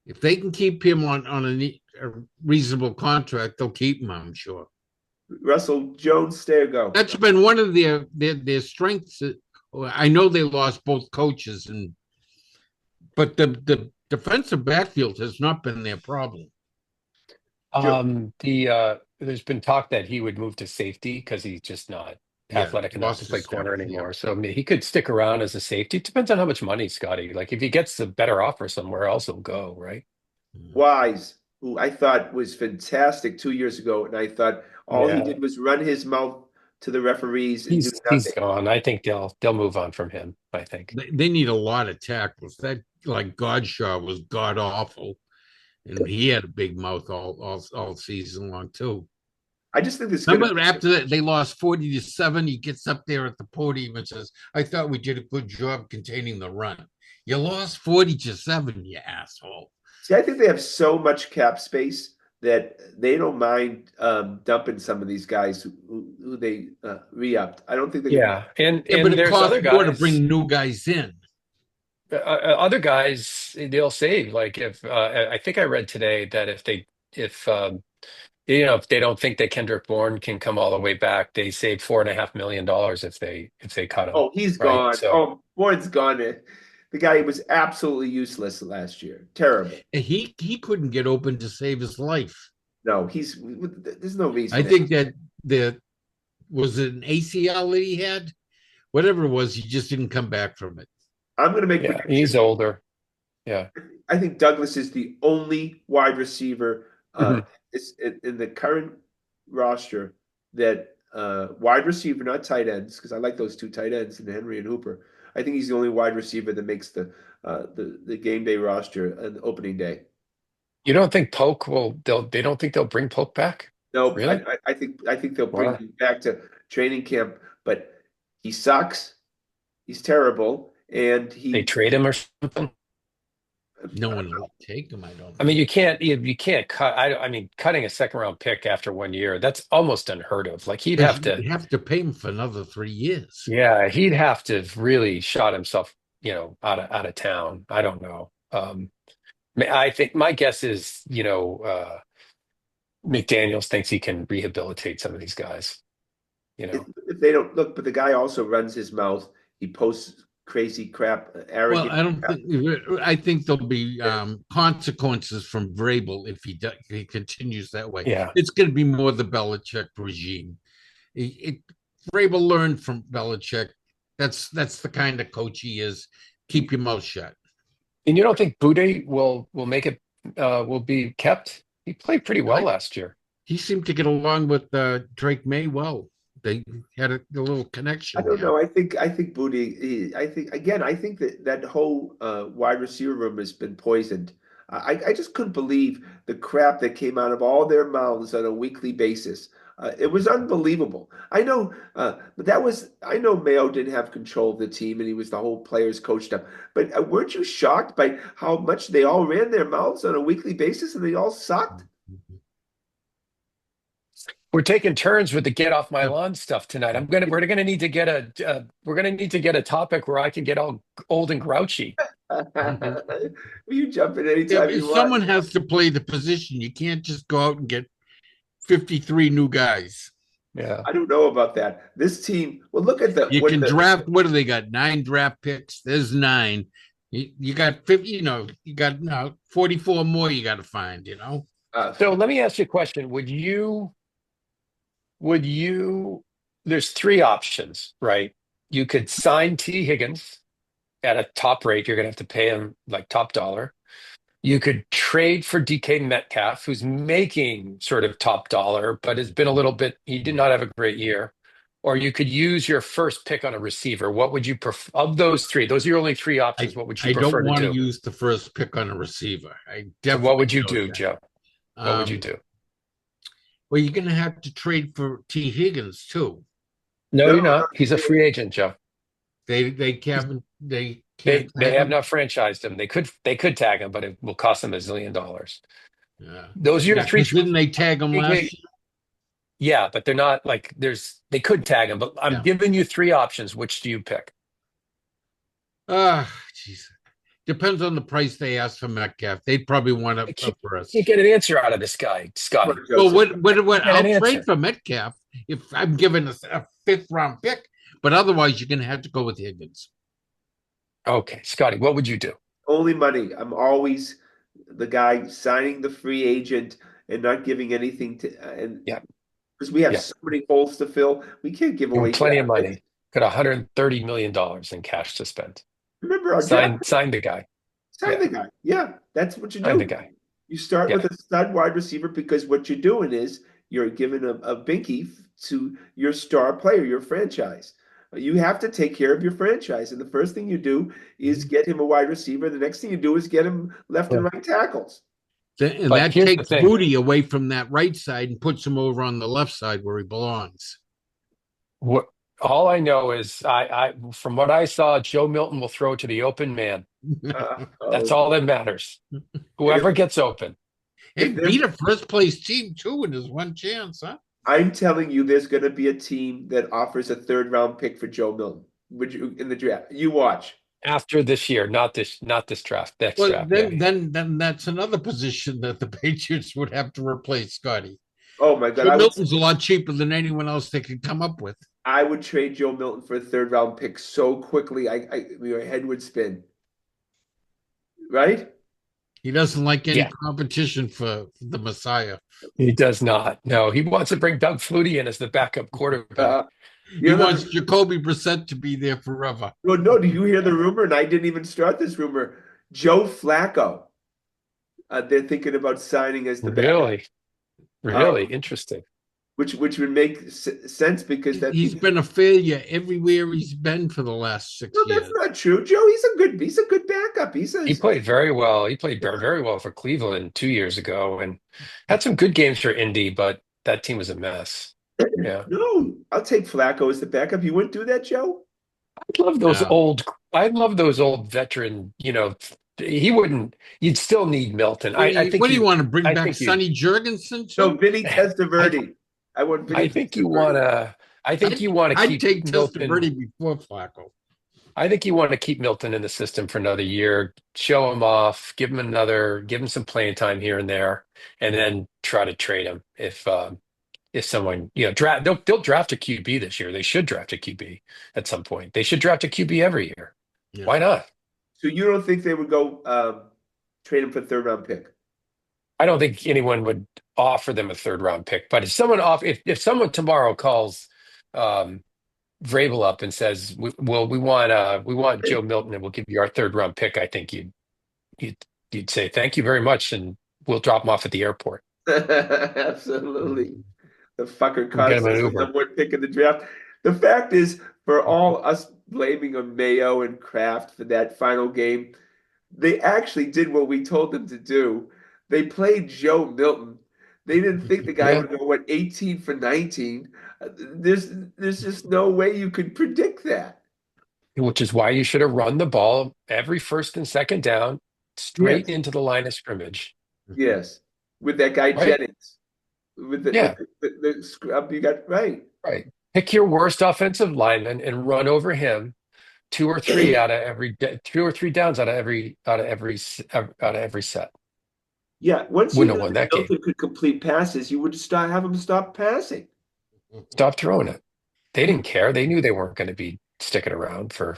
If they can keep him on a reasonable contract, they'll keep him, I'm sure. Russell Jones, stay or go? That's been one of their strengths. I know they lost both coaches, and But the defensive backfield has not been their problem. Joe, There's been talk that he would move to safety because he's just not Yeah, athletic enough to lost play his step. corner Yeah. anymore. So I mean, he could stick around as a safety. It depends on how much money, Scotty. Like if he gets a better offer somewhere else, he'll go, right? Wise, who I thought was fantastic 2 years ago, and I thought all he Yeah. did was run his mouth to the referees and do He's nothing. gone. I think they'll move on from him, I think. They need a lot of tackles. That like Godshaw was god awful, and he had a big mouth all season long too. I just think there's going to Remember be after that they lost 40-7, he gets up there at the podium and says, I thought we did a good job containing the run. You lost 40-7, you asshole. see, I think they have so much cap space that they don't mind dumping some of these guys who they re-upped. I don't think they're going to be. Yeah, and Yeah, but and it there's costs other more to guys. bring new guys in. Other guys they'll save. Like if I think I read today that if if they don't think that Kendrick Bourne can come all the way back, they save $4.5 million if they cut him. Oh, he's Right. gone. So Oh, Ward's gone. The guy was absolutely useless last year. Terrible. And he couldn't get open to save his life. No, there's no I reason. think that the was it an ACL that he had? Whatever it was, he just didn't come back from it. I'm going to make yeah, he's prediction. older. Yeah. I think Douglas is the only wide receiver Mhm. in the current roster that wide receiver, not tight ends, because I like those two tight ends in Henry and Hooper. I think he's the only wide receiver that makes the game day roster on opening day. You don't think Polk will? They don't think they'll bring Polk back? No, Really? I think they'll bring Why? him back to training camp, but he sucks. He's terrible, and They trade him or something? No one will take him, I don't I mean, think. you can't cut. I mean, cutting a second round pick after 1 year, that's almost unheard of. Like he'd Because have you to, have to pay him for another 3 years. yeah, he'd have to have really shot himself, out of town. I don't know. I think my guess is, McDaniels thinks he can rehabilitate some of these guys. You know, if they don't look, but the guy also runs his mouth. He posts crazy crap, Well, arrogant I don't crap. think. I think there'll be consequences from Vrabel if he continues that way. yeah. It's going to be more the Belichick regime. Vrabel learned from Belichick. That's the kind of coach he is. Keep your mouth shut. And you don't think Bude will make it? Will be kept? He played pretty well I, last year. he seemed to get along with Drake May well. They had a little I connection don't there. know. I think Booty. I think again. I think that whole wide receiver room has been poisoned. I just couldn't believe the crap that came out of all their mouths on a weekly basis. It was unbelievable. I know, but that was. I know Mayo didn't have control of the team, and he was the whole players coached up. But weren't you shocked by how much they all ran their mouths on a weekly basis, and they all sucked? We're taking turns with the get off my Yeah. lawn stuff tonight. We're gonna need to get we're gonna need to get a topic where I can get all old and grouchy. You jump in anytime If you want. someone has to play the position. You can't just go out and get 53 new guys. Yeah. I don't know about that. This team, well, look at the You what can the draft. What do they got? 9 draft picks. There's 9. You got 50. You got now 44 more. You got to find. uh, So let me ask you a question. Would you there's three options, right? You could sign T. Higgins at a top rate. You're gonna have to pay him like top dollar. You could trade for DK Metcalf, who's making sort of top dollar, but has been a little bit, he did not have a great year. Or you could use your first pick on a receiver. What would you prefer of those three? Those are your only three options. I What would you I don't prefer to want to do? use the first pick on a receiver. I So what definitely would you know do, that. Joe? What would you Um, do? well, you're going to have to trade for T. Higgins too. No, no, you're not. He's a free agent, Joe. They can't They tag have him. not franchised him. They could tag him, but it will cost them $1 zillion. Yeah, Those are your yeah. three Because choices. didn't they tag him last year? Yeah, but they're not like they could tag him, but I'm Yeah. giving you three options. Which do you pick? Jeez. Depends on the price they ask for Metcalf. They'd probably want I a can't first. get an answer out of this guy, come Scotty. on, Well, Joseph. what? Get an I'll trade answer. for Metcalf if I'm given a fifth round pick, but otherwise you're going to have to go with Higgins. Okay, Scotty, what would you do? Only money. I'm always the guy signing the free agent and not giving anything to, and Yeah, because we have yeah. so many holes to fill, we can't give You have away plenty draft of picks. money. Got $130 million in cash to spend. Remember our draft Sign the guy. sign Yeah, the guy. Yeah, that's what you sign the do. guy. You start Yeah, with a stud wide receiver because what you're doing is you're giving a binky to your star player, your franchise. You have to take care of your franchise. And the first thing you do is get him a wide receiver. The next thing you do is get him left and yeah. right tackles. And But that here's the takes thing. Booty away from that right side and puts him over on the left side where he belongs. What all I know is I from what I saw, Joe Milton will throw to the open man. That's Oh, all that matters. and Whoever gets open. Hey, if they're, beat a first place team too in his one chance, huh? I'm telling you, there's going to be a team that offers a third round pick for Joe Milton. Would you in the draft? You watch. After this year, not this draft, next Well, draft. Yeah, then yeah. then then that's another position that the Patriots would have to replace Scotty. Oh my God, Joe Milton's a lot cheaper than anyone else they could come up with. I would trade Joe Milton for a third round pick so quickly. Your head would spin, right? He doesn't like any Yeah, competition for the Messiah. he does not. No, he wants to bring Doug Flutie in as the backup quarterback. Uh, He you know, wants Jacoby Brissett to be there forever. well, no, did you hear the rumor? And I didn't even start this rumor. Joe Flacco, they're thinking about signing as the backup, Really, really um, interesting. which would make sense because that He's been a failure everywhere he's been for the last six no, that's years. not true. Joe, he's a good backup. He He says, played very well. He played very well for Cleveland 2 years ago and had some good games for Indy, but that team was a mess. Yeah. no, I'll take Flacco as the backup. You wouldn't do that, Joe? I'd love those No. old I love those old veteran, he wouldn't you'd still need Milton. I think What do you you want to bring I back think you Sonny Jurgensen No, too? Vinny I Testaverde. I want I Vinny think you Testaverde. wanna I think I'd, you want to I'd keep take Milton. Testaverde before Flacco. I think you want to keep Milton in the system for another year, show him off, give him some playing time here and there, and then try to trade him if someone draft they'll draft a QB this year. They should draft a QB at some point. They should draft a QB every year. Yeah. Why not? So you don't think they would go trade him for third round pick? I don't think anyone would offer them a third round pick. But if someone tomorrow calls um, Vrabel up and says, "Well, we want Joe Milton and we'll give you our third round pick," I think you'd you'd say thank you very much and we'll drop him off at the airport. Absolutely. The fucker We'll get him cost an us the Uber. number one pick in the draft. The fact is, for all us blaming on Mayo and Kraft for that final game, they actually did what we told them to do. They played Joe Milton. They didn't think the guy Yeah, would go, what, 18 for 19. There's just no way you could predict that. which is why you should have run the ball every first and second down straight Yes, into the line of scrimmage. yes. With that guy Right? Jennings. With Yeah, the scrub you got right. right. Pick your worst offensive lineman and run over him two or three downs out of every set. Yeah, once you Wouldn't knew have won that that game. Milton could complete passes, you would start have him stop passing. Stop throwing it. They didn't care. They knew they weren't going to be sticking around for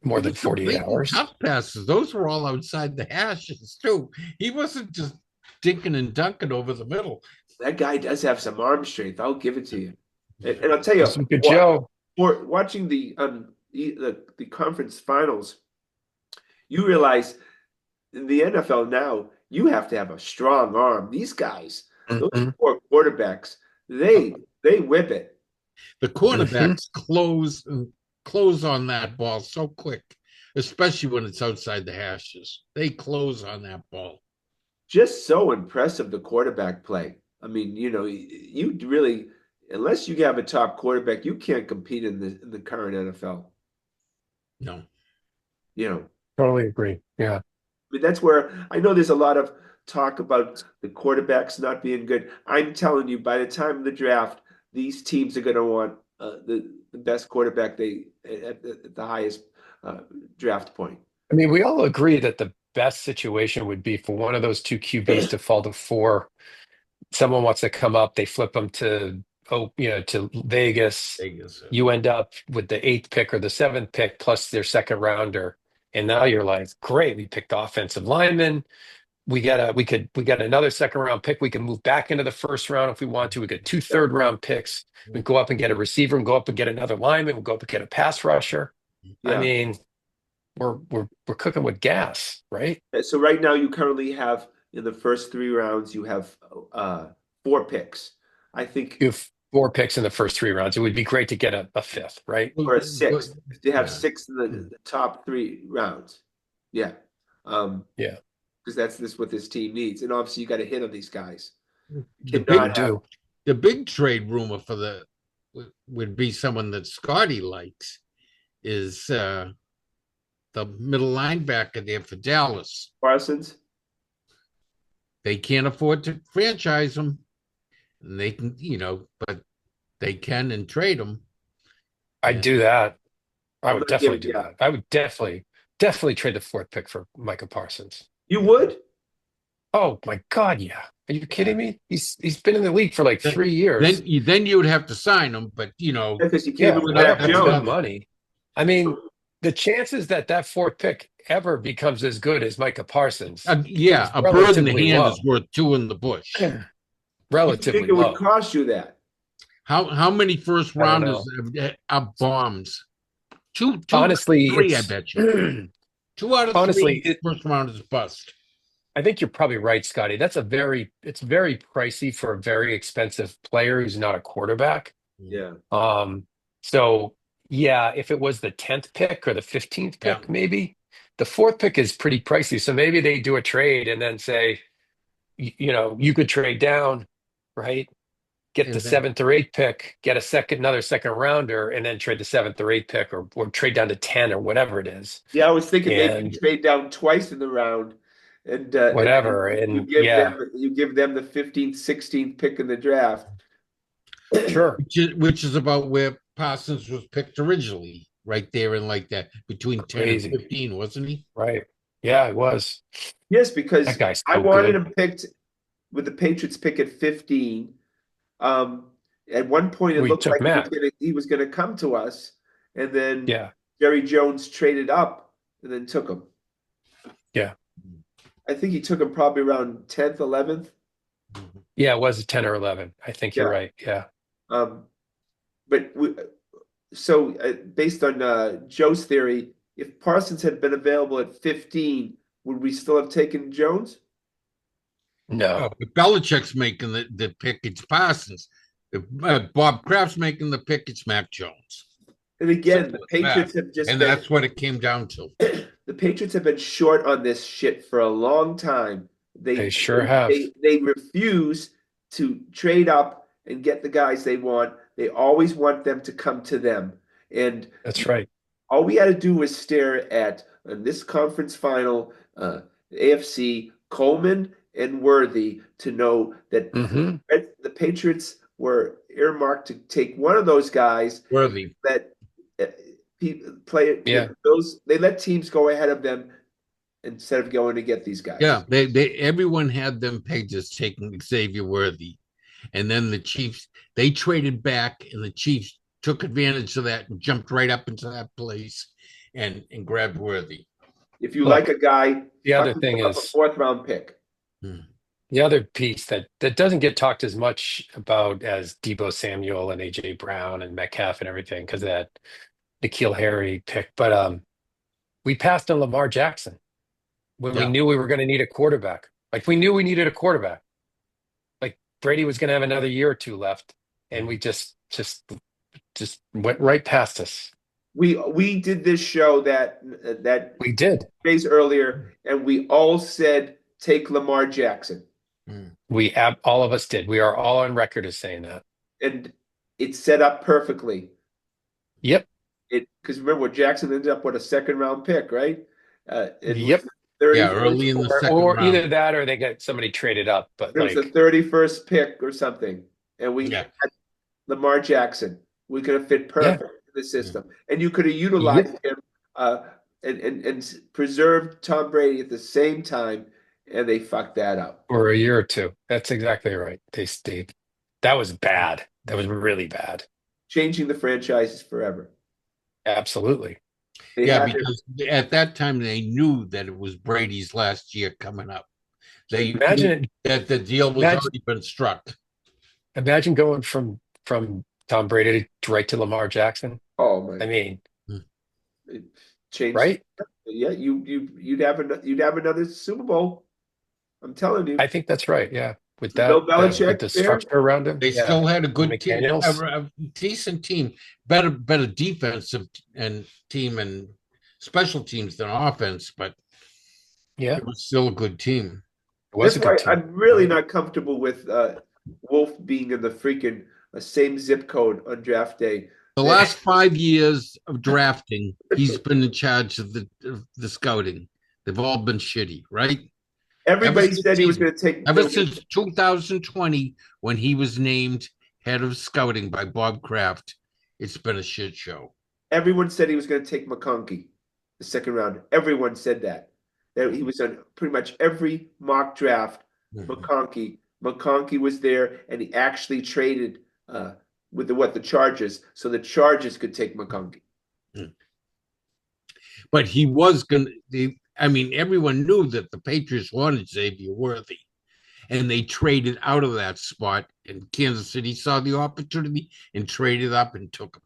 more He than was 48 completing hours. tough passes. Those were all outside the hashes too. He wasn't just dinking and dunking over the middle. That guy does have some arm strength. I'll give it to you. And I'll tell you, That's some good Joe. for watching the conference finals, you realize in the NFL now, you have to have a strong arm. These guys, those Hmm. poor quarterbacks, they whip it. The Hmm. quarterbacks close on that ball so quick, especially when it's outside the hashes. They close on that ball. Just so impressive the quarterback play. I mean, you really, unless you have a top quarterback, you can't compete in the current NFL. No. You know, Totally agree. Yeah. I mean, that's where I know there's a lot of talk about the quarterbacks not being good. I'm telling you, by the time of the draft, these teams are going to want the best quarterback at the highest uh, draft point. I mean, we all agree that the best situation would be for one of those two QBs to fall to four. Someone wants to come up, they flip them to Vegas. Vegas. You end up with the eighth pick or the seventh pick plus their second rounder. And now you're like, great, we picked offensive linemen. We got another second round pick. We can move back into the first round if we want to. We got two Yeah. third round picks. We go up and get a receiver and go up and get another lineman. We'll go up and get a pass rusher. I Yeah. mean, we're cooking with gas, right? So right now you currently have in the first 3 rounds you have 4 picks. I think You have 4 picks in the first 3 rounds. It would be great to get a fifth, right? or a sixth. They have Yeah. 6 in the top 3 rounds. Yeah. Yeah, Because that's this what this team needs. And obviously you got to hit on these guys. The you Cannot big have do. the big trade rumor for the would be someone that Scotty likes is the middle linebacker there for Dallas. Parsons. They can't afford to franchise him, and they can, but they can and trade him. I'd And do that. I I'm would not definitely giving do yeah. that. I would definitely trade the fourth pick for Micah Parsons. You would? Oh my God, yeah. Are you yeah, kidding me? He's been in the league for like 3 years. then you would have to sign him, but Because you came Yeah, in with not Mac for that's good Jones. another. money. I mean, the chances that that fourth pick ever becomes as good as Micah Parsons Yeah, is a bird in the relatively hand is low. worth two in the bush. You think Relatively it would low. cost you that? How many first I don't rounders know. are bombs? Two out of Honestly, three, I it's bet you. 2 out of 3 honestly, it, first rounders bust. I think you're probably right, Scotty. It's very pricey for a very expensive player who's not a quarterback. Yeah. Um, so yeah, if it was the 10th pick or the 15th Yeah, pick, maybe the fourth pick is pretty pricey. So maybe they do a trade and then say, you could trade down, right? Get the and then seventh or eighth pick, get another second rounder, and then trade the seventh or eighth pick or trade down to 10 or whatever it is. Yeah, I was thinking maybe you And trade down twice in the round, and then whatever. you And give yeah, them the 15th, 16th pick in the draft. sure. which is about where Parsons was picked originally, right there in like that between 10 and Crazy. 15, wasn't he? Right. Yeah, it was. Yes, That because guy's I so wanted good. him picked with the Patriots pick at 15. Um, at one point, it We looked took like Matt. he was gonna come to us, and then Yeah. Jerry Jones traded up and then took him. Yeah. I think he took him probably around 10th, 11th. Yeah, it was a 10 or 11. I think you're Yeah. right. Yeah. Um, but based on Joe's theory, if Parsons had been available at 15, would we still have taken Jones? Oh, No. if Belichick's making the pick, it's Parsons. If Bob Kraft's making the pick, it's Mac Jones. And again, Simple the as that. Patriots have just And been that's what it came down to. the Patriots have been short on this shit for a long time. They They sure have. they refuse to trade up and get the guys they want. They always want them to come to them. And That's right. all we had to do was stare at in this conference final, AFC, Coleman and Worthy to know that Hmm. the Patriots were earmarked to take one of those guys Worthy. that uh, play Yeah. those. They let teams go ahead of them instead of going to get these Yeah, guys. they everyone had them pages taking Xavier Worthy. And then the Chiefs, they traded back, and the Chiefs took advantage of that and jumped right up into that place and grabbed Worthy. If you like Look, a guy, the other fucking thing give up a is fourth round pick. Hmm. the other piece that doesn't get talked as much about as Debo Samuel and AJ Brown and Metcalf and everything because of that N'Keal Harry pick. But we passed on Lamar Jackson when we Yeah. knew we were going to need a quarterback. Like we knew we needed a quarterback. Like Brady was going to have another year or two left, and we just went right past us. We did this show that We did. days earlier, and we all said take Lamar Jackson, All of us did. We are all on record as saying that. and it's set up perfectly. Yep. Because remember what Jackson ended up with a second round pick, right? It was Yep. the Yeah, 31st early in the or second Or round. either that or they got somebody traded up. But it was the like, 31st pick or something, and we Yeah. had Lamar Jackson. We could have fit yeah. perfect in the system, and you could have utilized Yep. him and preserved Tom Brady at the same time, and they fucked that up, Or a year or two. That's exactly right. They stayed. That was bad. That was really bad. changing the franchises forever. Absolutely. They Yeah, had their because at that time they knew that it was Brady's last year coming up. They knew Imagine it. that the deal was Imagine already been struck. imagine going from Tom Brady right to Lamar Jackson. oh my I mean, it changed. right? Yeah, you'd have another Super Bowl. I'm telling I you. think that's right. Yeah, with Bill with Belichick the there. structure around him. They Yeah, still had a and good team, McDaniels. a decent team, better defensive and team and special teams than offense, but Yeah, it was still a good team. it was That's a good why team. I'm really Right. not comfortable with Wolf being in the freaking same zip code on draft day. The last 5 years of drafting, he's been in charge of the scouting. They've all been shitty, right? Ever Everybody since said he was going to take ever the. since 2020, when he was named head of scouting by Bob Kraft, it's been a shit show. Everyone said he was going to take McConkey, the second round. Everyone said that. That he was on pretty much every mock draft. Mhm. McConkey. McConkey was there, and he actually traded with the Chargers, so the Chargers could take McConkey. But he was going to, I mean, everyone knew that the Patriots wanted Xavier Worthy, and they traded out of that spot. And Kansas City saw the opportunity and traded up and took him.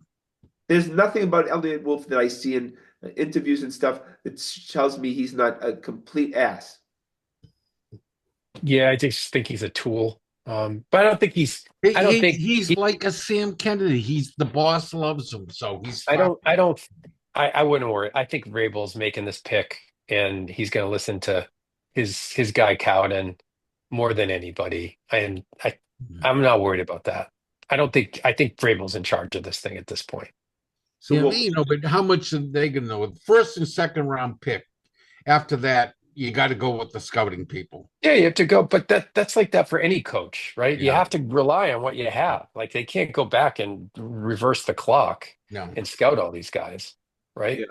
There's nothing about Elliot Wolf that I see in interviews and stuff that tells me he's not a complete ass. Yeah, I just think he's a tool. But I don't think he's. I don't think He's he. like a Sam Kennedy. He's the boss loves him, so he's I fine. don't. I don't. I wouldn't worry. I think Rabel's making this pick, and he's going to listen to his guy Cowden more than anybody. And I'm not worried about that. I don't think. I think Rabel's in charge of this thing at this point. So Yeah, Wolf, but how much are they going to know? First and second round pick. After that, you got to go with the scouting people. Yeah, you have to go, but that's like that for any coach, right? You Yeah, have to rely on what you have. Like they can't go back and reverse the clock no. and scout all these guys, right? yeah.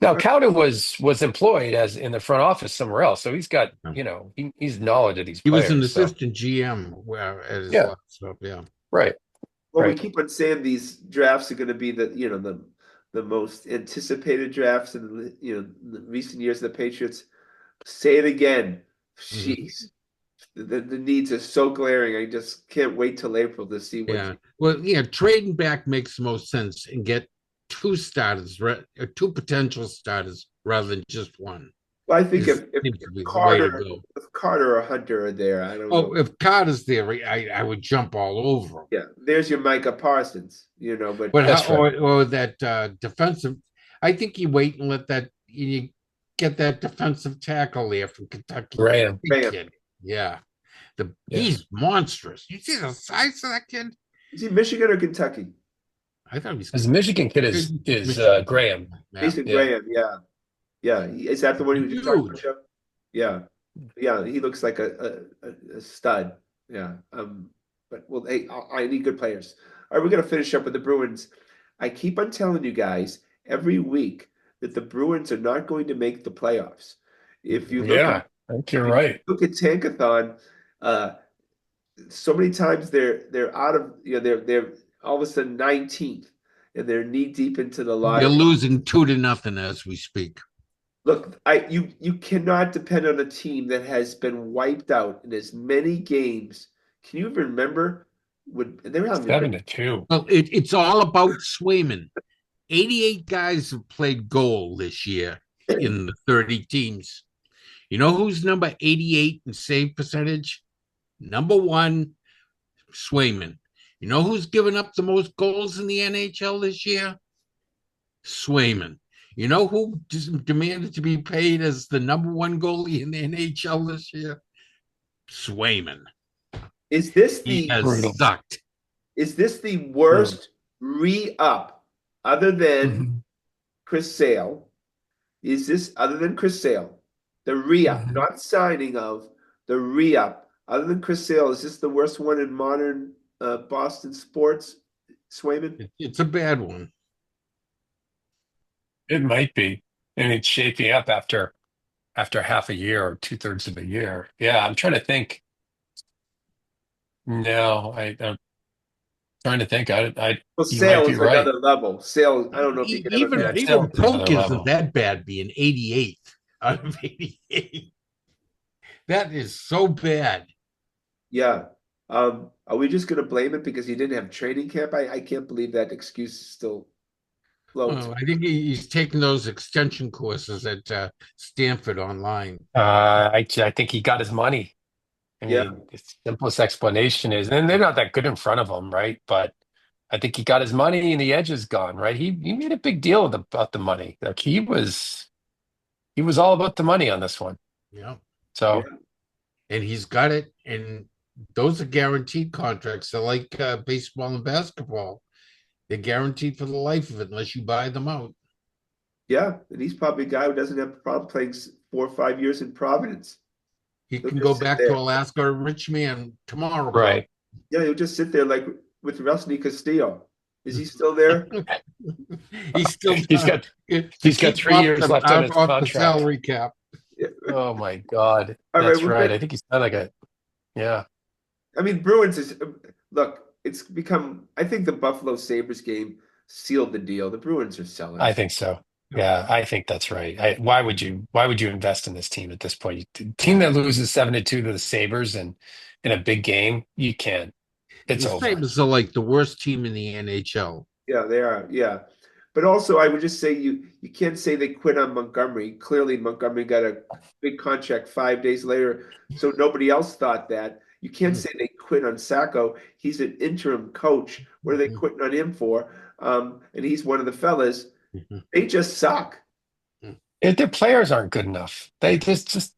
Now, Cowden was employed as in the front office somewhere else, so he's got, No. he's knowledge of these He was an players. So assistant GM at his yeah, last stuff. Yeah. right, Well, we right. keep on saying these drafts are going to be the most anticipated drafts in the recent years of the Patriots. Say it again. Mhm. Jeez, the needs are so glaring. I just can't wait till April to see what. Yeah. Well, yeah, trading back makes the most sense and get two starters, or two potential starters rather than just one. Well, I think Is if seems to be the way to Carter, go. if Carter or Hunter are there, I don't know. Oh, if Carter's there, I would jump all over him. Yeah, there's your Micah Parsons, but But how That's right. or that defensive? I think you wait and let that you get that defensive tackle there from Kentucky. Graham. Big Bam. kid, yeah. Yeah. He's monstrous. You see the size of that kid? Is he Michigan or Kentucky? I thought he was As the Michigan kid is Michigan. Graham. Yeah, Mason Yeah. Graham, yeah. Yeah, is that the one who just talked about huge. you? Yeah, yeah, he looks like a stud. Yeah, but well, hey, I need good players. All right, we're gonna finish up with the Bruins. I keep on telling you guys every week that the Bruins are not going to make the playoffs. If you look at Yeah, I think if you're you right. look at Tankathon, uh, so many times they're out of they're all of a sudden 19th and they're knee deep into the They're lottery. losing 2-0 as we speak. Look, you cannot depend on a team that has been wiped out in as many games. Can you even remember? There haven't been 7-2. Well, it's all about Swayman. 88 guys have played goal this year in the 30 teams. You know who's number 88 in save percentage? Number one, Swayman. You know who's given up the most goals in the NHL this year? Swayman. You know who demanded to be paid as the number one goalie in the NHL this year? Swayman. Is this He the has Brutal. sucked. is this the Brutal. worst re-up other than Mhm. Chris Sale? Is this other than Chris Sale? The re-up, Mhm. not signing of the re-up. Other than Chris Sale, is this the worst one in modern Boston sports, Swayman? It's a bad one. It might be. And it's shaping up after half a year or two-thirds of a year. Yeah, I'm trying to think. No, I don't. Trying to think. Well, You might Sale be is right. another level. Sale, I don't know if he could have a Even Yeah, bad. even still another Polk isn't level. that bad being 88th out of 88. That is so bad. Yeah. Are we just gonna blame it because he didn't have training camp? I can't believe that excuse still floats. Oh, I think he's taking those extension courses at Stanford online. I think he got his money. I Yeah, mean, the simplest explanation is, and they're not that good in front of him, right? But I think he got his money and the edge is gone, right? He made a big deal about the money. Like he was all about the money on this one. Yeah. So yeah, And he's got it. And those are guaranteed contracts. They're like baseball and basketball. They're guaranteed for the life of it unless you buy them out. yeah. And he's probably a guy who doesn't have a problem playing 4 or 5 years in Providence. He He'll can go just sit back to there. Alaska, a rich man tomorrow, right. probably. Yeah, he'll just sit there like with Rusney Castillo. Is he still there? He's still He's got to he's got keep 3 years left on his off the contract. salary cap. Yeah. Oh my God. All right, That's well, right. I good. think he's done like a yeah, I mean, Bruins is look. It's become. I think the Buffalo Sabres game sealed the deal. The Bruins are I sellers. think so. Yeah. Yeah, I think that's right. Why would you invest in this team at this point? Team that loses 7-2 to the Sabres and in a big game, you can't. It's The over. Sabres are like the worst team in the NHL. Yeah, they are. Yeah, but also I would just say you can't say they quit on Montgomery. Clearly, Montgomery got a big contract 5 days later, so nobody else thought that. You can't say they quit on Sacco. He's an interim coach. What are they Mhm. quitting on him for? And he's one of the fellas. Mhm. They just suck. Their players aren't good enough. They just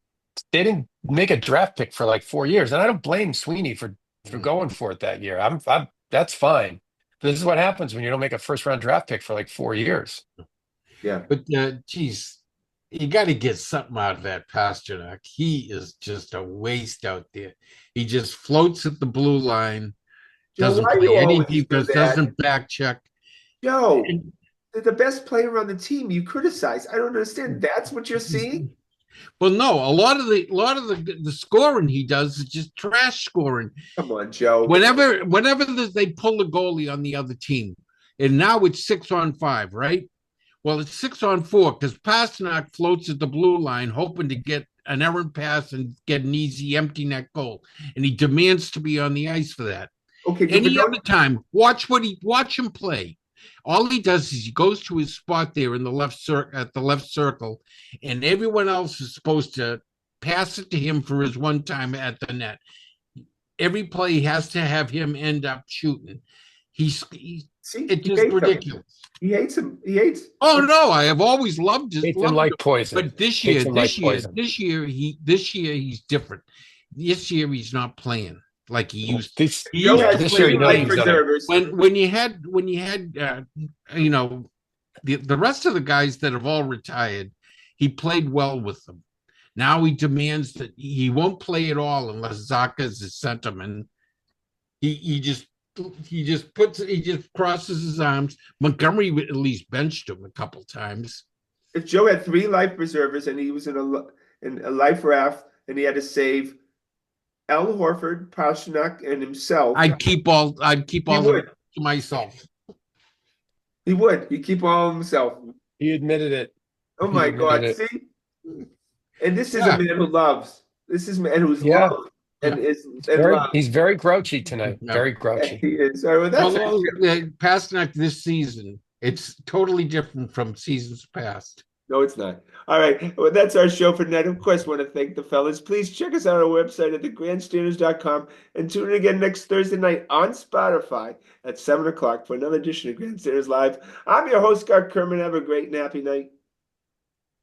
they didn't make a draft pick for like 4 years, and I don't blame Sweeney for Mhm. going for it that year. I'm that's fine. This is what happens when you don't make a first round draft pick for like 4 years. Yeah. But geez, you got to get something out of that Pasternak. He is just a waste out there. He just floats at the blue line, Joe, doesn't why do you play any always do defense, that? doesn't back check. Joe, And they're the best player on the team. You criticize. I don't understand. That's what you're seeing? well, no, a lot of the scoring he does is just trash scoring. Come on, Joe. Whenever they pull the goalie on the other team, and now it's 6-on-5, right? Well, it's 6-on-4 because Pasternak floats at the blue line, hoping to get an errant pass and get an easy empty net goal, and he demands to be on the ice for that. Okay, but Any don't other time, watch him play. All he does is he goes to his spot there in the left circle, and everyone else is supposed to pass it to him for his one time at the net. Every play has to have him end up shooting. see, It's he just hates him. ridiculous. He hates him. He hates. Oh no, I have always Hates him loved like him. poison. But this year, Hates him like this year, poison. this year he's different. This year he's not playing like he used. This He Joe used to has this year, play three you know like life he's gonna. preservers. when you had you know the rest of the guys that have all retired, he played well with them. Now he demands that he won't play at all unless Zaka is his sentiment. He just crosses his arms. Montgomery at least benched him a couple times. If Joe had three life preservers and he was in a life raft and he had to save Al Horford, Pasternak, and himself, I'd keep he all the would. rest to myself. He would. He'd keep all himself. He admitted it. Oh He my admitted God. it. See? And this is a Yeah, man who loves. This is a man who's Yeah, loved yeah, and is and very. loved. He's very grouchy tonight. yeah. Very grouchy. He is. All right, well, that's Although Pasternak this season, it's totally different from seasons past. no, it's not. All right. Well, that's our show for tonight. Of course, want to thank the fellas. Please check us out on our website at thegrandstanders.com and tune in again next Thursday night on Spotify at 7 o'clock for another edition of Grandstanders Live. I'm your host, Scott Kerman. Have a great and happy night.